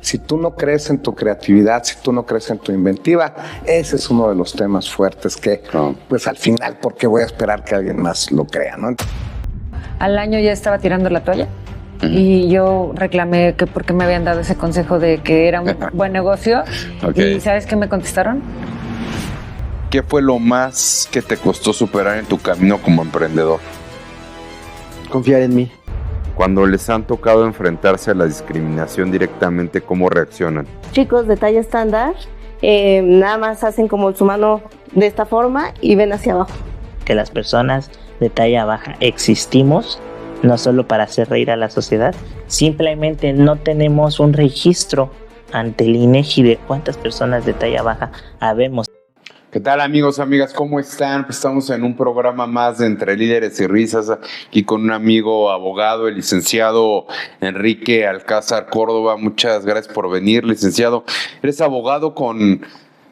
Si tú no crees en tu creatividad, si tú no crees en tu inventiva, ese es uno de los temas fuertes que, pues al final, ¿por qué voy a esperar que alguien más lo crea, no? Al año ya estaba tirando la toalla. Y yo reclamé que porque me habían dado ese consejo de que era un buen negocio. ¿Y sabes qué me contestaron? ¿Qué fue lo más que te costó superar en tu camino como emprendedor? Confiar en mí. Cuando les han tocado enfrentarse a la discriminación directamente, ¿cómo reaccionan? Chicos de talla estándar, nada más hacen como su mano de esta forma y ven hacia abajo. Que las personas de talla baja existimos no solo para hacer reír a la sociedad, simplemente no tenemos un registro ante el INEGI de cuántas personas de talla baja habemos. ¿Qué tal, amigos, amigas? ¿Cómo están? Pues estamos en un programa más de Entre Líderes y Risas, aquí con un amigo abogado, el licenciado Enrique Alcázar Córdoba. Muchas gracias por venir, licenciado. Eres abogado con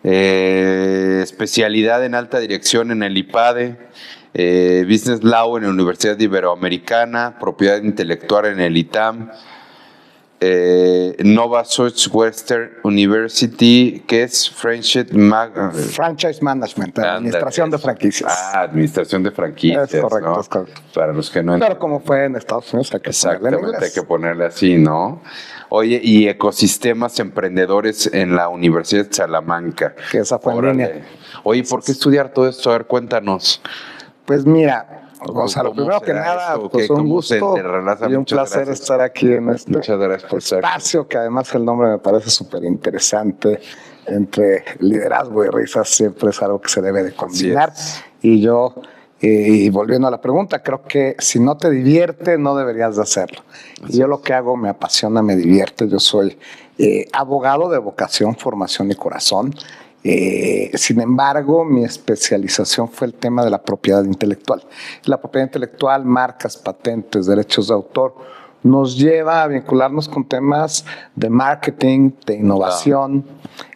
especialidad en alta dirección en el IPADE, Business Law en la Universidad Iberoamericana, propiedad intelectual en el ITAM, Nova Southwestern University, que es Franchise Management, administración de franquicias. Administración de franquicias. Es correcto, ¿no? es correcto. Para los que no entienden. Pero como fue en Estados Unidos, hay que exactamente, hay que ponerle así, ¿no? Oye, y ecosistemas emprendedores en la Universidad de Salamanca. Que esa fue en línea. Oye, ¿por qué estudiar todo esto? A ver, cuéntanos. Pues mira, o sea, lo primero que nada, pues un gusto y un placer estar aquí en este espacio, que además el nombre me parece súper interesante. Entre liderazgo y risas siempre es algo que se debe de combinar. Y yo, y volviendo a la pregunta, creo que si no te divierte, no deberías de hacerlo. Y yo lo que hago me apasiona, me divierte. Yo soy abogado de vocación, formación y corazón. Sin embargo, mi especialización fue el tema de la propiedad intelectual. La propiedad intelectual, marcas, patentes, derechos de autor, nos lleva a vincularnos con temas de marketing, de innovación,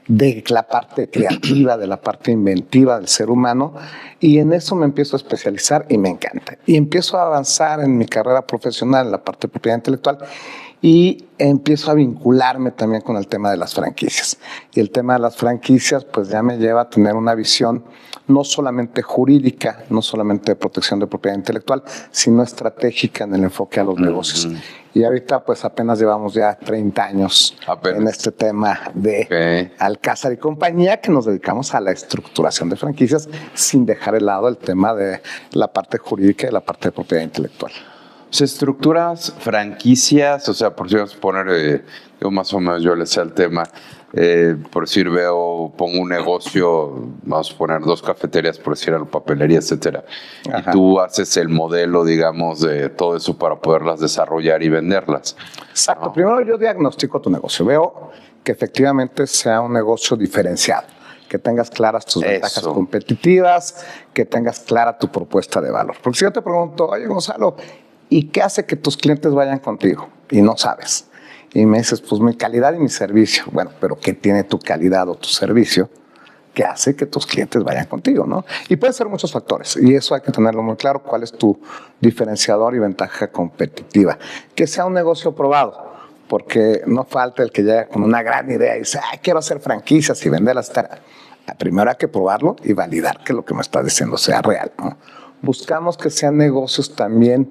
de la parte creativa, de la parte inventiva del ser humano, y en eso me empiezo a especializar y me encanta. Y empiezo a avanzar en mi carrera profesional en la parte de propiedad intelectual, y empiezo a vincularme también con el tema de las franquicias. Y el tema de las franquicias pues ya me lleva a tener una visión no solamente jurídica, no solamente de protección de propiedad intelectual, sino estratégica en el enfoque a los negocios. Y ahorita pues apenas llevamos ya 30 años en este tema de Alcázar y compañía, que nos dedicamos a la estructuración de franquicias sin dejar de lado el tema de la parte jurídica y la parte de propiedad intelectual. ¿Se estructuras franquicias? O sea, por si vamos a poner, yo más o menos yo le sé al tema, por decir, pongo un negocio, vamos a poner 2 cafeterías, por decir algo, papelería, etcétera. Ajá. Y tú haces el modelo, digamos, de todo eso para poderlas desarrollar y venderlas. Exacto. ¿No? Primero yo diagnostico tu negocio. Veo que efectivamente sea un negocio diferenciado, que tengas claras tus ventajas competitivas, que tengas clara tu propuesta de valor. Porque si yo te pregunto, oye, Gonzalo, ¿y qué hace que tus clientes vayan contigo? Y no sabes. Y me dices, pues mi calidad y mi servicio. Bueno, pero ¿qué tiene tu calidad o tu servicio que hace que tus clientes vayan contigo, no? Y pueden ser muchos factores. Y eso hay que tenerlo muy claro. ¿Cuál es tu diferenciador y ventaja competitiva? Que sea un negocio probado. Porque no falta el que llega con una gran idea y dice, quiero hacer franquicias y venderlas. Primero hay que probarlo y validar que lo que me estás diciendo sea real, ¿no? Buscamos que sean negocios también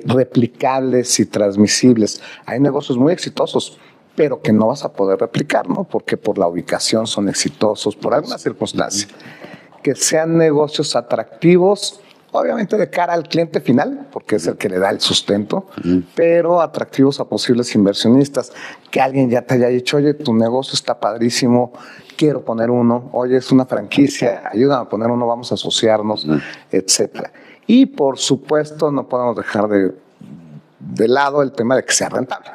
replicables y transmisibles. Hay negocios muy exitosos, pero que no vas a poder replicar, ¿no? Porque por la ubicación son exitosos, por alguna circunstancia. Que sean negocios atractivos, obviamente de cara al cliente final, porque es el que le da el sustento, pero atractivos a posibles inversionistas. Que alguien ya te haya dicho, oye, tu negocio está padrísimo, quiero poner uno, oye, es una franquicia, ayúdame a poner uno, vamos a asociarnos, etcétera. Y por supuesto no podemos dejar de lado el tema de que sea rentable,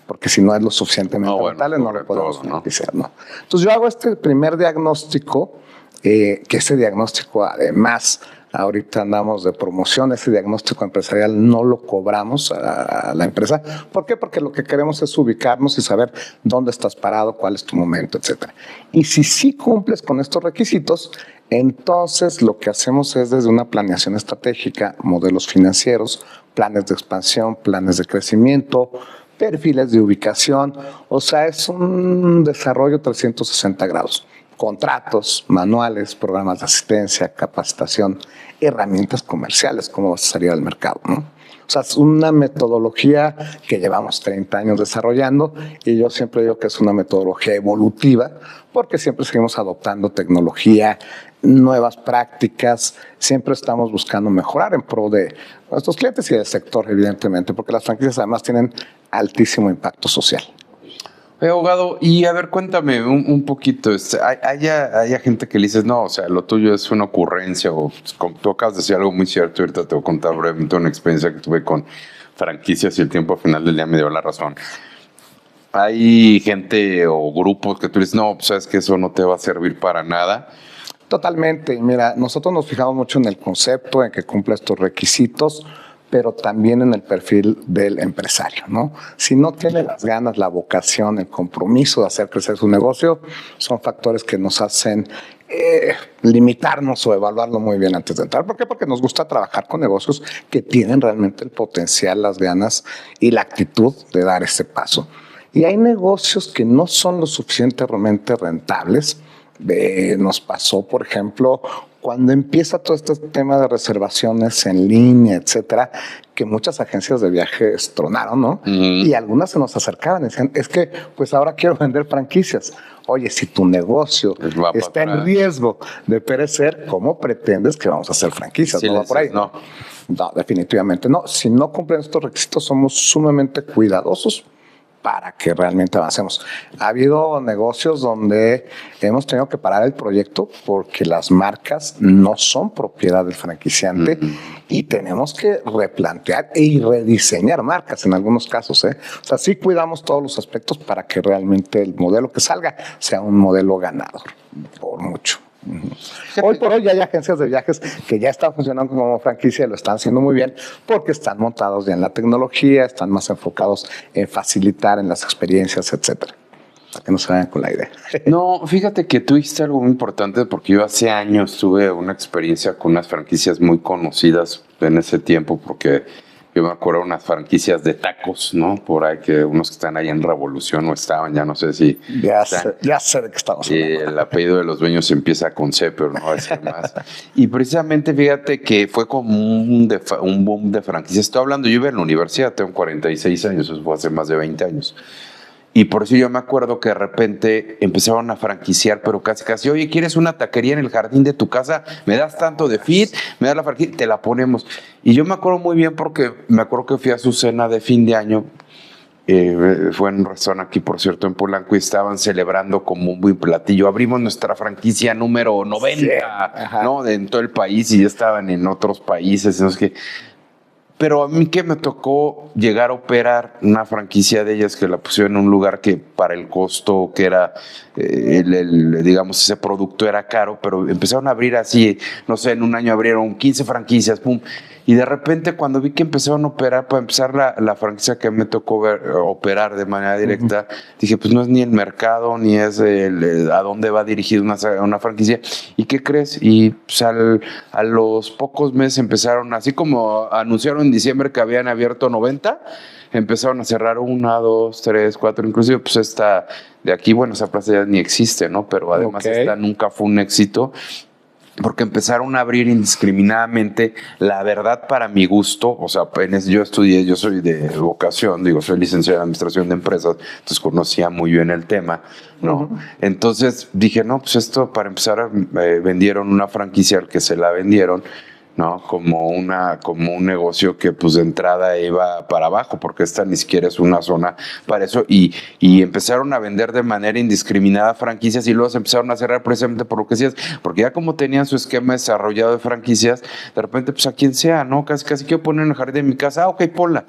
porque si no es lo suficientemente rentable no lo podemos franquiciar, ¿no? Entonces yo hago este primer diagnóstico, que ese diagnóstico además ahorita andamos de promoción, ese diagnóstico empresarial no lo cobramos a la empresa. ¿Por qué? Porque lo que queremos es ubicarnos y saber dónde estás parado, cuál es tu momento, etcétera. Y si sí cumples con estos requisitos, entonces lo que hacemos es desde una planeación estratégica, modelos financieros, planes de expansión, planes de crecimiento, perfiles de ubicación, o sea, es un desarrollo 360 grados. Contratos, manuales, programas de asistencia, capacitación, herramientas comerciales, cómo vas a salir al mercado, ¿no? O sea, es una metodología que llevamos 30 años desarrollando y yo siempre digo que es una metodología evolutiva porque siempre seguimos adoptando tecnología, nuevas prácticas, siempre estamos buscando mejorar en pro de nuestros clientes y del sector, evidentemente, porque las franquicias además tienen altísimo impacto social. Abogado, y a ver, cuéntame un poquito, ¿hay gente que le dices, no, o sea, lo tuyo es una ocurrencia, o como tú acabas de decir algo muy cierto, ahorita te voy a contar brevemente una experiencia que tuve con franquicias y el tiempo al final del día me dio la razón. Hay gente o grupos que tú dices, no, pues sabes que eso no te va a servir para nada. Totalmente, mira, nosotros nos fijamos mucho en el concepto, en que cumpla estos requisitos, pero también en el perfil del empresario, ¿no? Si no tiene las ganas, la vocación, el compromiso de hacer crecer su negocio, son factores que nos hacen limitarnos o evaluarlo muy bien antes de entrar. ¿Por qué? Porque nos gusta trabajar con negocios que tienen realmente el potencial, las ganas y la actitud de dar ese paso. Y hay negocios que no son lo suficientemente rentables. Nos pasó, por ejemplo, cuando empieza todo este tema de reservaciones en línea, etcétera, que muchas agencias de viajes tronaron, ¿no? Y algunas se nos acercaban y decían, es que pues ahora quiero vender franquicias. Oye, si tu negocio está en riesgo de perecer, ¿cómo pretendes que vamos a hacer franquicias? Sí, ¿no va por ahí? No, definitivamente no. Si no cumplen estos requisitos, somos sumamente cuidadosos para que realmente avancemos. Ha habido negocios donde hemos tenido que parar el proyecto porque las marcas no son propiedad del franquiciante y tenemos que replantear y rediseñar marcas en algunos casos, ¿eh? O sea, sí cuidamos todos los aspectos para que realmente el modelo que salga sea un modelo ganador, por mucho. Hoy por hoy ya hay agencias de viajes que ya están funcionando como franquicia y lo están haciendo muy bien porque están montados ya en la tecnología, están más enfocados en facilitar en las experiencias, etcétera. Para que no se vayan con la idea. No, fíjate que tú dijiste algo muy importante porque yo hace años tuve una experiencia con unas franquicias muy conocidas en ese tiempo porque yo me acuerdo de unas franquicias de tacos, ¿no? Por ahí que unos que están ahí en Revolución o estaban, ya no sé si... Ya sé de qué estamos hablando. El apellido de los dueños empieza con C, pero no va a decir más. Y precisamente fíjate que fue como un boom de franquicias. Estoy hablando, yo iba en la universidad, tengo 46 años, eso fue hace más de 20 años. Y por eso yo me acuerdo que de repente empezaron a franquiciar, pero casi, oye, ¿quieres una taquería en el jardín de tu casa? ¿Me das tanto de feed? ¿Me das la franquicia? Te la ponemos. Y yo me acuerdo muy bien porque me acuerdo que fui a su cena de fin de año. Fue en un restaurante aquí, por cierto, en Polanco, y estaban celebrando como un buen platillo. Abrimos nuestra franquicia número 90, ¿no? En todo el país y ya estaban en otros países. No sé qué. Pero a mí que me tocó llegar a operar una franquicia de ellas que la pusieron en un lugar que para el costo que era, digamos, ese producto era caro, pero empezaron a abrir así, no sé, en un año abrieron 15 franquicias, pum. Y de repente cuando vi que empezaron a operar, para empezar la franquicia que me tocó operar de manera directa, dije, pues no es ni el mercado, ni es a dónde va dirigida una franquicia. ¿Y qué crees? Y pues, a los pocos meses empezaron, así como anunciaron en diciembre que habían abierto 90, empezaron a cerrar 1, 2, 3, 4, inclusive pues esta de aquí, bueno, esa plaza ya ni existe, ¿no? Pero además esta nunca fue un éxito. Porque empezaron a abrir indiscriminadamente, la verdad para mi gusto, o sea, yo estudié, yo soy de vocación, soy licenciado en administración de empresas, entonces conocía muy bien el tema, ¿no? Entonces dije, no, pues esto para empezar, vendieron una franquicia al que se la vendieron, ¿no? Como un negocio que pues de entrada iba para abajo, porque esta ni siquiera es una zona para eso, y empezaron a vender de manera indiscriminada franquicias y luego se empezaron a cerrar precisamente por lo que decías, porque ya como tenían su esquema desarrollado de franquicias, de repente pues a quien sea, ¿no? Casi quiero poner en el jardín de mi casa, ok, ponla.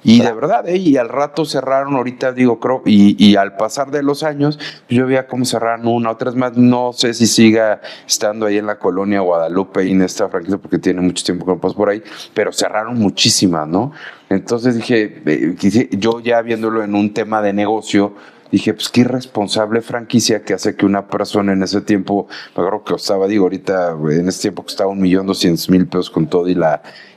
Y de verdad, y al rato cerraron, ahorita creo, y al pasar de los años, yo veía cómo cerraron una, otras más, no sé si siga estando ahí en la colonia Guadalupe y en esta franquicia, porque tiene mucho tiempo que no paso por ahí, pero cerraron muchísimas, ¿no? Entonces dije, yo ya viéndolo en un tema de negocio, dije, pues qué irresponsable franquicia que hace que una persona en ese tiempo, me acuerdo que costaba, ahorita en ese tiempo costaba $1,200,000 con todo y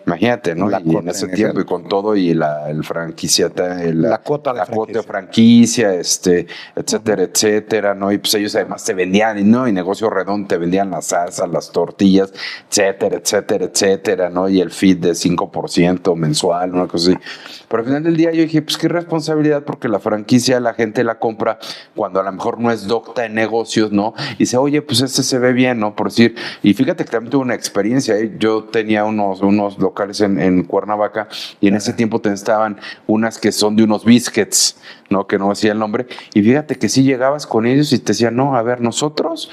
Imagínate, ¿no? La Y en ese tiempo y con todo y el franquiciata, la cuota de franquicia, etcétera, etcétera, ¿no? Y pues ellos además te vendían, ¿no? Y negocio redondo, te vendían las salsas, las tortillas, etcétera, etcétera, etcétera, ¿no? Y el feed de 5% mensual, una cosa así. Pero al final del día yo dije, pues qué responsabilidad, porque la franquicia la gente la compra cuando a lo mejor no es docta en negocios, ¿no? Y dice, oye, pues se ve bien, ¿no? Por decir, y fíjate que también tuve una experiencia, ¿eh? Yo tenía unos locales en Cuernavaca y en ese tiempo estaban unas que son de unos biscuits, ¿no? Que no decía el nombre. Y fíjate que sí llegabas con ellos y te decían, no, a ver, nosotros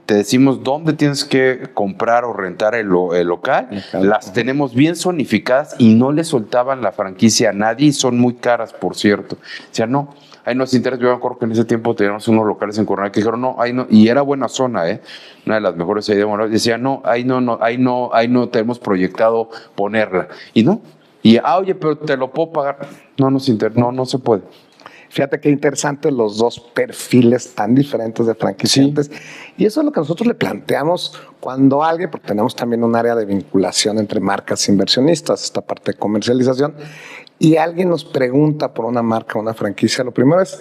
te decimos dónde tienes que comprar o rentar el local. Las tenemos bien zonificadas y no le soltaban la franquicia a nadie y son muy caras, por cierto. O sea, no, ahí nos interesa. Yo me acuerdo que en ese tiempo teníamos unos locales en Cuernavaca que dijeron, no, ahí no, y era buena zona, una de las mejores ahí de Monterrey. Decía, no, ahí no tenemos proyectado ponerla. Y no, y oye, pero te lo puedo pagar. No se puede. Fíjate qué interesante los dos perfiles tan diferentes de franquiciantes. Sí. Y eso es lo que nosotros le planteamos cuando alguien, porque tenemos también un área de vinculación entre marcas e inversionistas, esta parte de comercialización, y alguien nos pregunta por una marca o una franquicia, lo primero es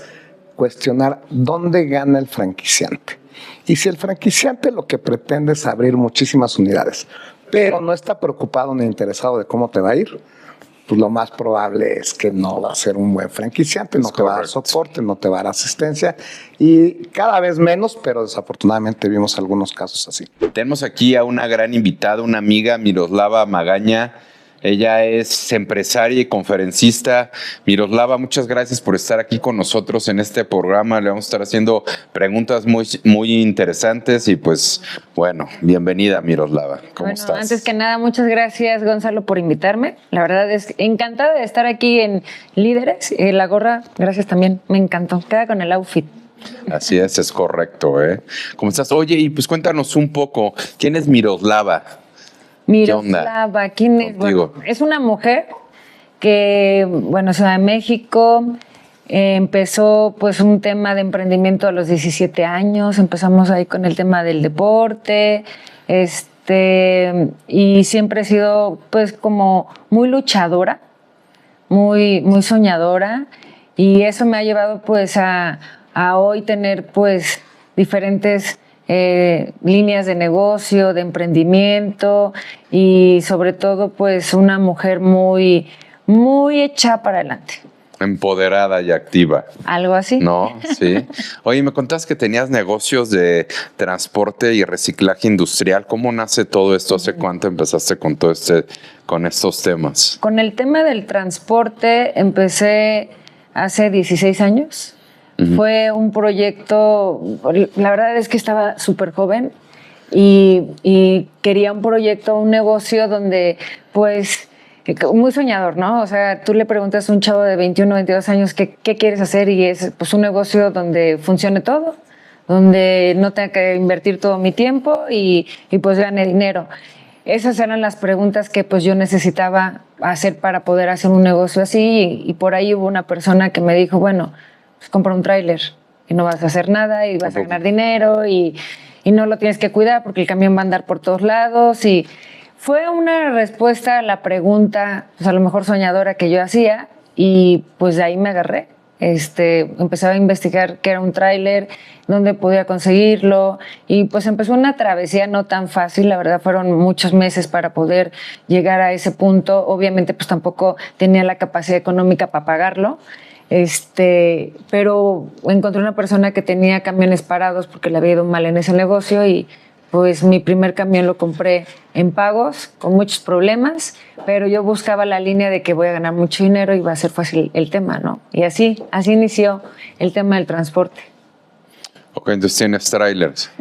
cuestionar dónde gana el franquiciante. Y si el franquiciante lo que pretende es abrir muchísimas unidades, pero no está preocupado ni interesado de cómo te va a ir, pues lo más probable es que no va a ser un buen franquiciante, no te va a dar soporte, no te va a dar asistencia y cada vez menos, pero desafortunadamente vimos algunos casos así. Tenemos aquí a una gran invitada, una amiga, Miroslava Magaña. Ella es empresaria y conferencista. Miroslava, muchas gracias por estar aquí con nosotros en este programa. Le vamos a estar haciendo preguntas muy, muy interesantes y pues, bueno, bienvenida, Miroslava. ¿Cómo estás? Antes que nada, muchas gracias, Gonzalo, por invitarme. La verdad es encantada de estar aquí en Líderes. La gorra, gracias también, me encantó. Queda con el outfit. Así es correcto, ¿Cómo estás? Oye, y pues cuéntanos un poco, ¿quién es Miroslava? Miroslava, ¿quién es? Bueno, es una mujer que, Ciudad de México, empezó pues un tema de emprendimiento a los 17 años, empezamos ahí con el tema del deporte, y siempre he sido pues como muy luchadora, muy, muy soñadora, y eso me ha llevado pues a hoy tener pues diferentes líneas de negocio, de emprendimiento y sobre todo pues una mujer muy, muy hecha para adelante. Empoderada y activa. Algo así. No, sí. Oye, me contabas que tenías negocios de transporte y reciclaje industrial. ¿Cómo nace todo esto? ¿Hace cuánto empezaste con todo con estos temas? Con el tema del transporte empecé hace 16 años. Fue un proyecto, la verdad es que estaba súper joven y quería un proyecto, un negocio donde pues muy soñador, ¿no? O sea, tú le preguntas a un chavo de 21, 22 años qué quieres hacer y es pues un negocio donde funcione todo, donde no tenga que invertir todo mi tiempo y pues gane dinero. Esas eran las preguntas que pues yo necesitaba hacer para poder hacer un negocio así y por ahí hubo una persona que me dijo, bueno, pues compra un tráiler y no vas a hacer nada y vas a ganar dinero y no lo tienes que cuidar porque el camión va a andar por todos lados. Y fue una respuesta a la pregunta, pues a lo mejor soñadora que yo hacía y pues de ahí me agarré. Empezaba a investigar qué era un tráiler, dónde podía conseguirlo y pues empezó una travesía no tan fácil, la verdad fueron muchos meses para poder llegar a ese punto. Obviamente pues tampoco tenía la capacidad económica para pagarlo. Pero encontré una persona que tenía camiones parados porque le había ido mal en ese negocio y pues mi primer camión lo compré en pagos con muchos problemas, pero yo buscaba la línea de que voy a ganar mucho dinero y va a ser fácil el tema, ¿no? Y así inició el tema del transporte. Ok, entonces tienes trailers.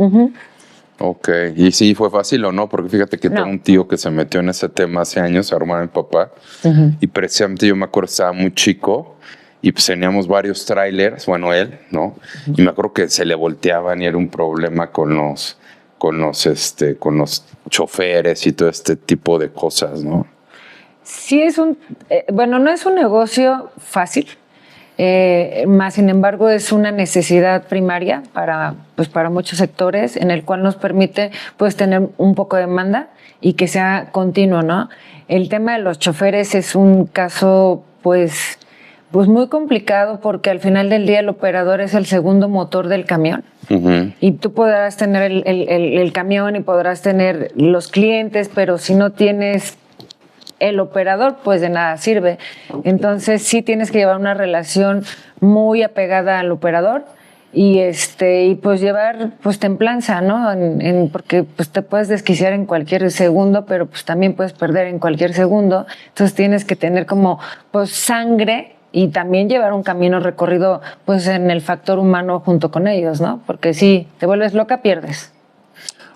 Ok, ¿y sí fue fácil o no? Porque fíjate que tengo un tío que se metió en ese tema hace años, hermano de mi papá, y precisamente yo me acuerdo que estaba muy chico y pues teníamos varios trailers, bueno, él, ¿no? Y me acuerdo que se le volteaban y era un problema con los choferes y todo este tipo de cosas, ¿no? Sí, no es un negocio fácil. más sin embargo es una necesidad primaria para muchos sectores, en el cual nos permite pues tener un poco de demanda y que sea continuo, ¿no? El tema de los choferes es un caso pues muy complicado, porque al final del día el operador es el segundo motor del camión. Y tú podrás tener el camión y podrás tener los clientes, pero si no tienes el operador, pues de nada sirve. Entonces sí tienes que llevar una relación muy apegada al operador y pues llevar pues templanza, ¿no? Porque pues te puedes desquiciar en cualquier segundo, pero pues también puedes perder en cualquier segundo. Entonces tienes que tener como pues sangre y también llevar un camino recorrido pues en el factor humano junto con ellos, ¿no? Porque si te vuelves loca, pierdes.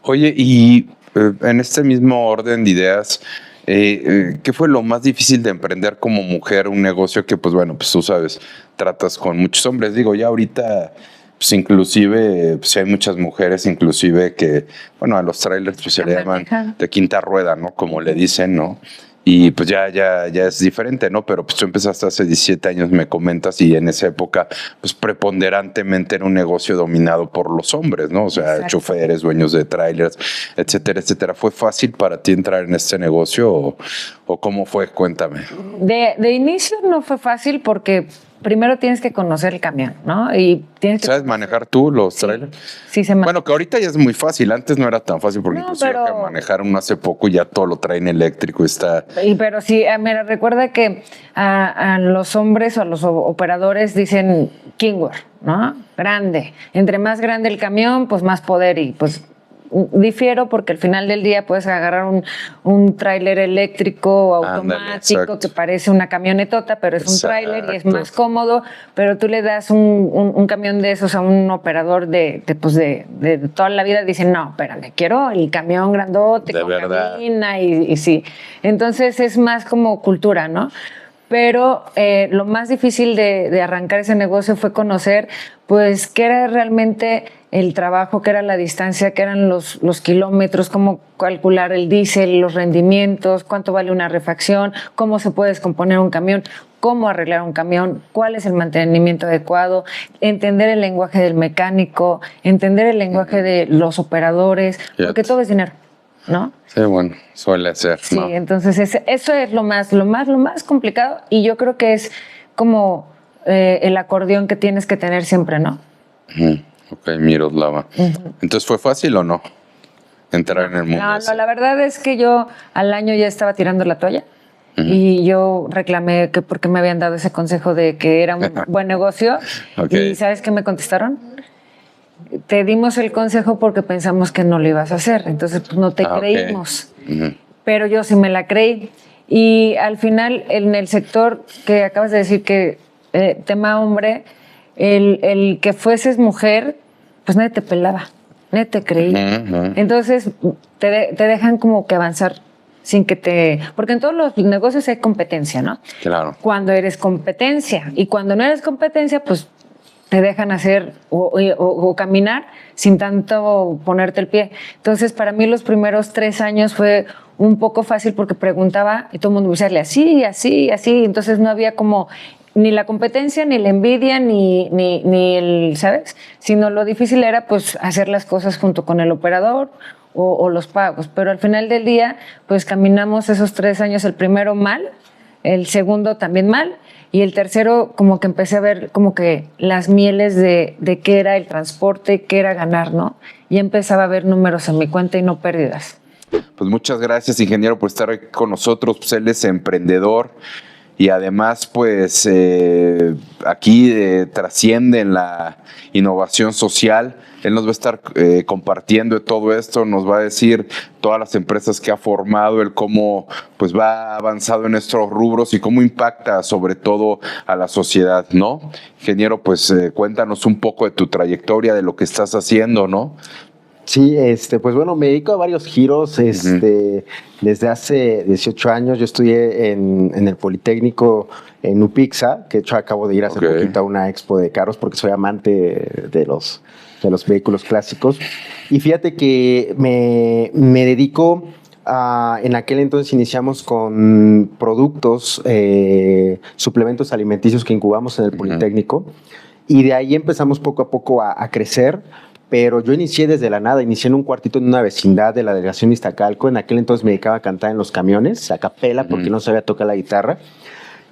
Oye, y en este mismo orden de ideas, ¿qué fue lo más difícil de emprender como mujer un negocio que, pues bueno, pues tú sabes, tratas con muchos hombres? Digo, ya ahorita, pues inclusive, pues hay muchas mujeres, inclusive que, bueno, a los trailers pues se le llaman de quinta rueda, ¿no? Como le dicen, ¿no? Y pues ya es diferente, ¿no? Pero pues tú empezaste hace 17 años, me comentas, y en esa época, pues preponderantemente era un negocio dominado por los hombres, ¿no? O sea, exacto, choferes, dueños de trailers, etcétera, etcétera. ¿Fue fácil para ti entrar en este negocio o cómo fue? Cuéntame. De inicio no fue fácil porque primero tienes que conocer el camión, ¿no? Y tienes que ¿Sabes manejar tú los trailers? Sí, se maneja. Bueno, que ahorita ya es muy fácil. Antes no era tan fácil porque inclusive que manejaron hace poco ya todo lo traen eléctrico y está... Pero sí, mira, recuerda que a los hombres o a los operadores dicen Kingware, ¿no? Grande. Entre más grande el camión, pues más poder y pues... Difiero porque al final del día puedes agarrar un tráiler eléctrico automático que parece una camionetota, pero es un tráiler y es más cómodo, pero tú le das un camión de esos a un operador de toda la vida, dicen, no, espérame, quiero el camión grandote, con cabina y sí. Entonces es más como cultura, ¿no? Pero lo más difícil de arrancar ese negocio fue conocer pues qué era realmente el trabajo, qué era la distancia, qué eran los kilómetros, cómo calcular el diésel, los rendimientos, cuánto vale una refacción, cómo se puede descomponer un camión, cómo arreglar un camión, cuál es el mantenimiento adecuado, entender el lenguaje del mecánico, entender el lenguaje de los operadores, porque todo es dinero, ¿no? Sí, bueno, suele ser, sí, ¿no? Entonces eso es lo más complicado, y yo creo que es como el acordeón que tienes que tener siempre, ¿no? Ok, Miroslava. ¿Entonces fue fácil o no entrar en el mundo? No, la verdad es que yo al año ya estaba tirando la toalla y yo reclamé que porque me habían dado ese consejo de que era un buen negocio. ¿Y sabes qué me contestaron? Te dimos el consejo porque pensamos que no lo ibas a hacer, entonces pues no te creímos. Pero yo sí me la creí. Y al final, en el sector que acabas de decir que tema hombre, el que fueses mujer, pues nadie te pelaba, nadie te creía. Entonces te dejan como que avanzar sin que te... Porque en todos los negocios hay competencia, ¿no? Claro. Cuando eres competencia, y cuando no eres competencia, pues te dejan hacer o caminar sin tanto ponerte el pie. Entonces, para mí los primeros 3 años fue un poco fácil porque preguntaba y todo el mundo me decía así, así, así. Entonces no había como ni la competencia, ni la envidia, ni el, ¿sabes? Sino lo difícil era pues hacer las cosas junto con el operador o los pagos. Pero al final del día, pues caminamos esos 3 años, el primero mal, el segundo también mal, y el tercero como que empecé a ver como que las mieles de qué era el transporte, qué era ganar, ¿no? Y empezaba a ver números en mi cuenta y no pérdidas. Pues muchas gracias, ingeniero, por estar aquí con nosotros. Pues él es emprendedor y además, pues aquí trasciende en la innovación social. Él nos va a estar compartiendo de todo esto, nos va a decir todas las empresas que ha formado, el cómo pues va avanzado en estos rubros y cómo impacta sobre todo a la sociedad, ¿no? Ingeniero, pues cuéntanos un poco de tu trayectoria, de lo que estás haciendo, ¿no? Sí, pues bueno, me dedico a varios giros. Desde hace 18 años yo estudié en el Politécnico en UPIXA, que de hecho acabo de ir hace poquito a una expo de carros porque soy amante de los vehículos clásicos. Y fíjate que me dedico En aquel entonces iniciamos con productos, suplementos alimenticios que incubamos en el Politécnico, y de ahí empezamos poco a poco a crecer. Pero yo inicié desde la nada, inicié en un cuartito en una vecindad de la delegación de Iztacalco. En aquel entonces me dedicaba a cantar en los camiones, a capela, porque no sabía tocar la guitarra.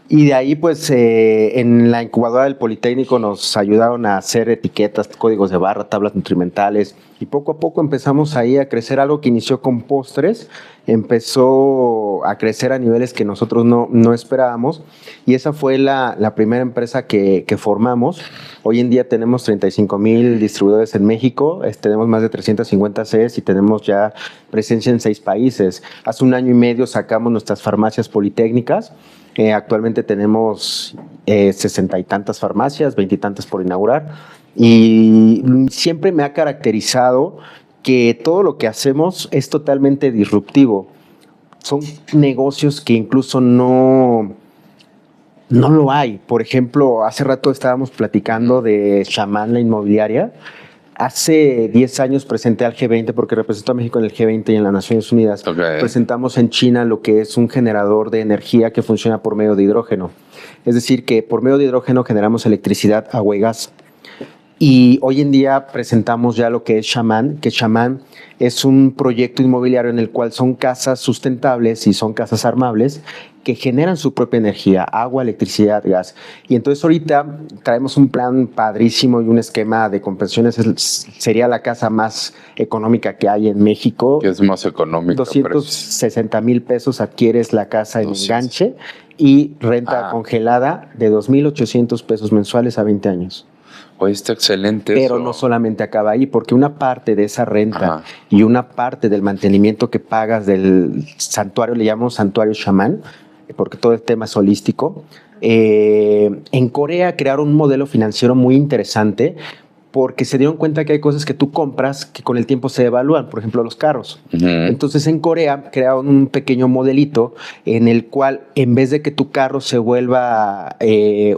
Y de ahí, pues, en la incubadora del Politécnico nos ayudaron a hacer etiquetas, códigos de barra, tablas nutrimentales. Y poco a poco empezamos ahí a crecer algo que inició con postres. Empezó a crecer a niveles que nosotros no esperábamos. Y esa fue la primera empresa que formamos. Hoy en día tenemos 35,000 distribuidores en México. Tenemos más de 350 sedes y tenemos ya presencia en 6 países. Hace 1 año y medio sacamos nuestras farmacias politécnicas. Actualmente tenemos 60 y tantas farmacias, 20 y tantas por inaugurar, y siempre me ha caracterizado que todo lo que hacemos es totalmente disruptivo. Son negocios que incluso no lo hay. Por ejemplo, hace rato estábamos platicando de Shaman, la inmobiliaria. Hace 10 años presenté al G20 porque represento a México en el G20 y en las Naciones Unidas. Presentamos en China lo que es un generador de energía que funciona por medio de hidrógeno. Es decir, que por medio de hidrógeno generamos electricidad, agua y gas. Y hoy en día presentamos ya lo que es Shaman, que Shaman es un proyecto inmobiliario en el cual son casas sustentables y son casas armables que generan su propia energía, agua, electricidad, gas. Y entonces ahorita traemos un plan padrísimo y un esquema de compensaciones. Sería la casa más económica que hay en México. ¿Qué es más económica? 260,000 pesos adquieres la casa en enganche y renta congelada de 2,800 pesos mensuales a 20 años. Oye, está excelente. Pero no solamente acaba ahí, porque una parte de esa renta y una parte del mantenimiento que pagas del santuario, le llamamos santuario Shaman, porque todo el tema es holístico. En Corea crearon un modelo financiero muy interesante porque se dieron cuenta que hay cosas que tú compras que con el tiempo se devalúan, por ejemplo los carros. Entonces en Corea crearon un pequeño modelito en el cual en vez de que tu carro se vuelva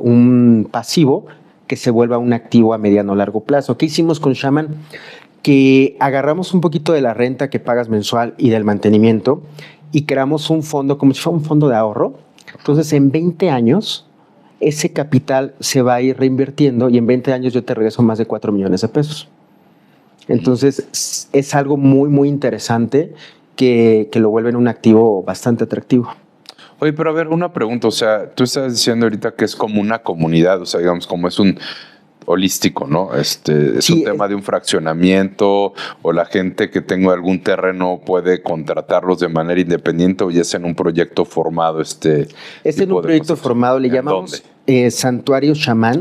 un pasivo, que se vuelva un activo a mediano o largo plazo. ¿Qué hicimos con Shaman? Que agarramos un poquito de la renta que pagas mensual y del mantenimiento y creamos un fondo, como si fuera un fondo de ahorro. Entonces, en 20 años, ese capital se va a ir reinvirtiendo y en 20 años yo te regreso más de 4 millones de pesos. Entonces, es algo muy, muy interesante que lo vuelve un activo bastante atractivo. Oye, pero a ver, una pregunta, o sea, tú estás diciendo ahorita que es como una comunidad, o sea, digamos, como es un holístico, ¿no? Es un tema de un fraccionamiento, o la gente que tenga algún terreno puede contratarlos de manera independiente, o ya es en un proyecto formado es en un proyecto formado, le llamamos Santuario Shaman,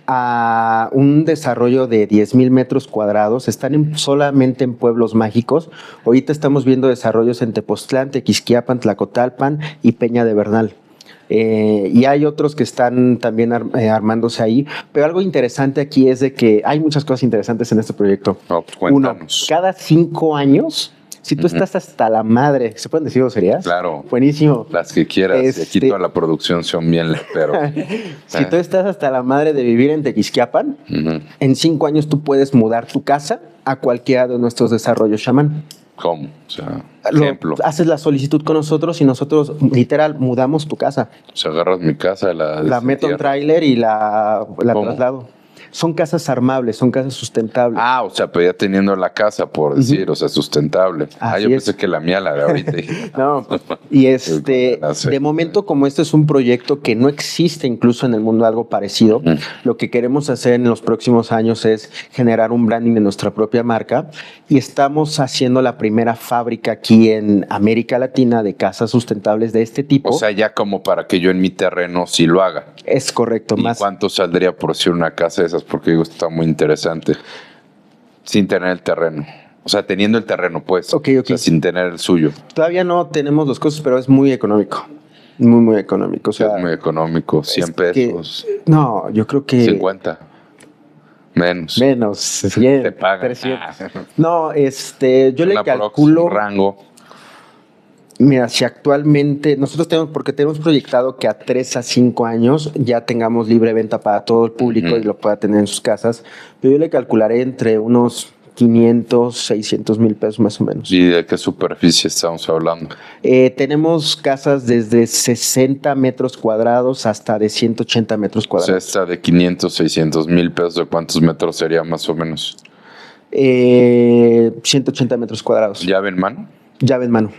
a un desarrollo de 10,000 metros cuadrados. Están solamente en pueblos mágicos. Ahorita estamos viendo desarrollos en Tepoztlán, Tequisquiapan, Tlacotalpan y Peña de Bernal. Y hay otros que están también armándose ahí. Pero algo interesante aquí es de que hay muchas cosas interesantes en este proyecto. Uno, cada 5 años, si tú estás hasta la madre, ¿se pueden decir groserías? Claro. Buenísimo. Las que quieras. Y aquí toda la producción son bien pero si tú estás hasta la madre de vivir en Tequisquiapan, en 5 años tú puedes mudar tu casa a cualquiera de nuestros desarrollos Shaman. ¿Cómo? O sea, ejemplo. Haces la solicitud con nosotros y nosotros, literal, mudamos tu casa. O sea, agarras mi casa, la meto en tráiler y la traslado. Son casas armables, son casas sustentables. O sea, pero ya teniendo la casa, por decir, o sea, sustentable. Yo pensé que la mía la de ahorita. No, y de momento, como este es un proyecto que no existe incluso en el mundo algo parecido, lo que queremos hacer en los próximos años es generar un branding de nuestra propia marca y estamos haciendo la primera fábrica aquí en América Latina de casas sustentables de este tipo. O sea, ya como para que yo en mi terreno sí lo haga. Es correcto. ¿Y cuánto saldría por decir una casa de esas? Porque digo, está muy interesante. Sin tener el terreno. O sea, teniendo el terreno, pues. Ok. O sea, sin tener el suyo. Todavía no tenemos los costos, pero es muy económico. Muy, muy económico. O sea, es muy económico. 100 pesos. No, yo creo que... 50. Menos. 100. Te pagan. 300. No, yo le calculo... rango. Mira, si actualmente nosotros tenemos proyectado que a 3 a 5 años ya tengamos libre venta para todo el público y lo pueda tener en sus casas, pero yo le calcularé entre unos 500, 600 mil pesos más o menos. ¿Y de qué superficie estamos hablando? Tenemos casas desde 60 metros cuadrados hasta de 180 metros O sea, cuadrados. esta de 500, 600 mil pesos, ¿de cuántos metros sería más o menos? 180 metros cuadrados. ¿Llave en mano? Llave en mano.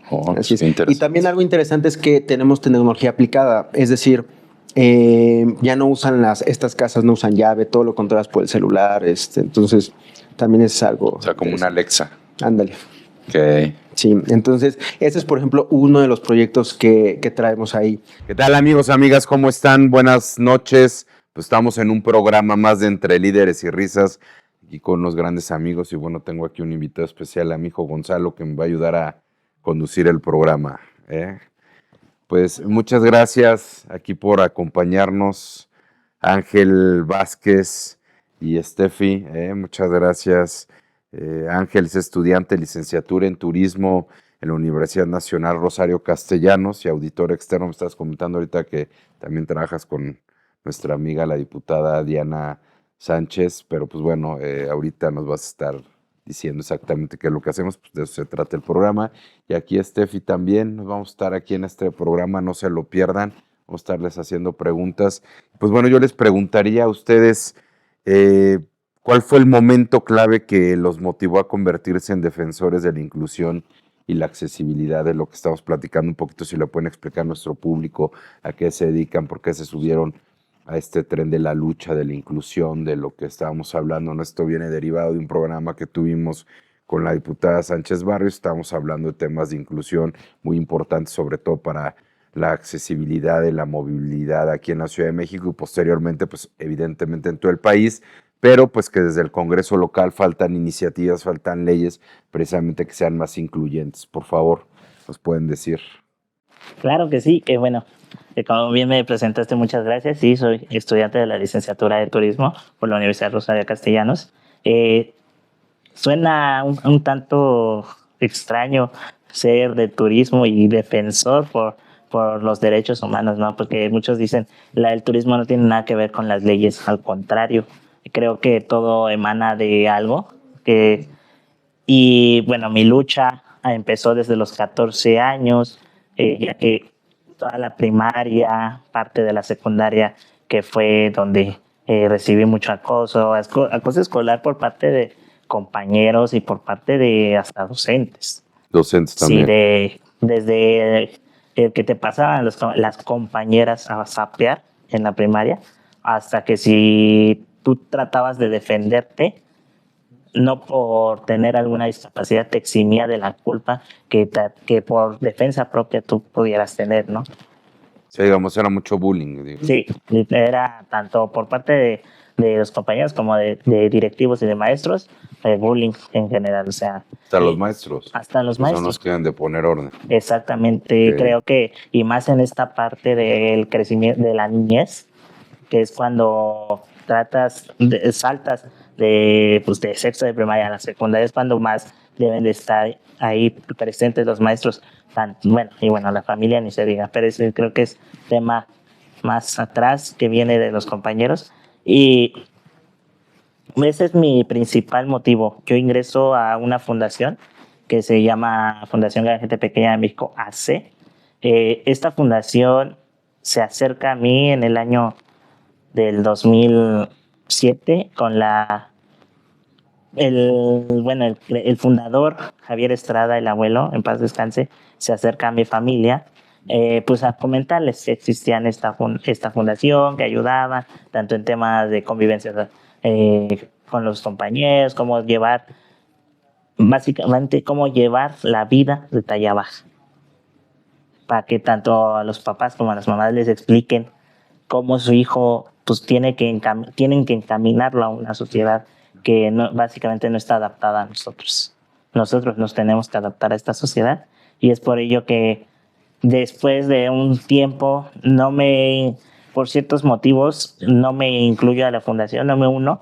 Oh, Así es. interesante. Y también algo interesante es que tenemos tecnología aplicada, es decir, ya no usan estas casas, no usan llave, todo lo controlas por el celular, entonces también es algo. O sea, como una Alexa. Ándale. Ok. Sí, entonces ese es, por ejemplo, uno de los proyectos que traemos ahí. ¿Qué tal, amigos, amigas? ¿Cómo están? Buenas noches. Pues estamos en un programa más de Entre Líderes y Risas y con unos grandes amigos. Y bueno, tengo aquí un invitado especial, a mi hijo Gonzalo, que me va a ayudar a conducir el programa. Pues muchas gracias aquí por acompañarnos, Ángel Vázquez y Steffi. Muchas gracias. Ángel es estudiante de licenciatura en turismo en la Universidad Nacional Rosario Castellanos y auditor externo. Me estás comentando ahorita que también trabajas con nuestra amiga, la diputada Diana Sánchez, pero pues bueno, ahorita nos vas a estar diciendo exactamente qué es lo que hacemos, pues de eso se trata el programa. Y aquí Steffi también, nos vamos a estar aquí en este programa, no se lo pierdan, vamos a estarles haciendo preguntas. Pues bueno, yo les preguntaría a ustedes, ¿cuál fue el momento clave que los motivó a convertirse en defensores de la inclusión y la accesibilidad de lo que estamos platicando un poquito? Si lo pueden explicar a nuestro público, a qué se dedican, por qué se subieron a este tren de la lucha, de la inclusión, de lo que estábamos hablando. ¿No? Esto viene derivado de un programa que tuvimos con la diputada Sánchez Barrios. Estábamos hablando de temas de inclusión muy importantes, sobre todo para la accesibilidad y la movilidad aquí en la Ciudad de México y posteriormente, pues evidentemente en todo el país, pero pues que desde el Congreso local faltan iniciativas, faltan leyes precisamente que sean más incluyentes. Por favor, nos pueden decir. Claro que sí, que bueno, como bien me presentaste, muchas gracias. Sí, soy estudiante de la licenciatura de Turismo por la Universidad Rosario Castellanos. Suena un tanto extraño ser de turismo y defensor por los derechos humanos, ¿no? Porque muchos dicen el turismo no tiene nada que ver con las leyes, al contrario. Creo que todo emana de algo. Y bueno, mi lucha empezó desde los 14 años, ya que toda la primaria, parte de la secundaria, que fue donde recibí mucho acoso escolar por parte de compañeros y por parte de hasta docentes. Docentes también. Sí, desde el que te pasaban las compañeras a sapear en la primaria, hasta que si tú tratabas de defenderte, no por tener alguna discapacidad te eximía de la culpa que por defensa propia tú pudieras tener, ¿no? Sí, digamos, era mucho bullying. Digo. Sí, era tanto por parte de los compañeros como de directivos y de maestros, bullying en general, o sea. Hasta los maestros. Hasta los maestros. Son los que deben de poner orden. Exactamente, okay. Creo que, y más en esta parte del crecimiento de la niñez, que es cuando saltas de sexto de primaria a la secundaria, es cuando más deben de estar ahí presentes los maestros, la familia ni se diga, pero creo que es tema más atrás que viene de los compañeros, y ese es mi principal motivo. Yo ingreso a una fundación que se llama Fundación de la Gente Pequeña de México, AC. Esta fundación se acerca a mí en el año del 2007 con el fundador, Javier Estrada, el abuelo, en paz descanse, se acerca a mi familia, pues a comentarles que existían esta fundación, que ayudaba tanto en temas de convivencia con los compañeros, básicamente cómo llevar la vida de talla baja, para que tanto a los papás como a las mamás les expliquen cómo su hijo pues tienen que encaminarlo a una sociedad que básicamente no está adaptada a nosotros. Nosotros nos tenemos que adaptar a esta sociedad, y es por ello que después de un tiempo por ciertos motivos, no me incluyo a la fundación, no me uno,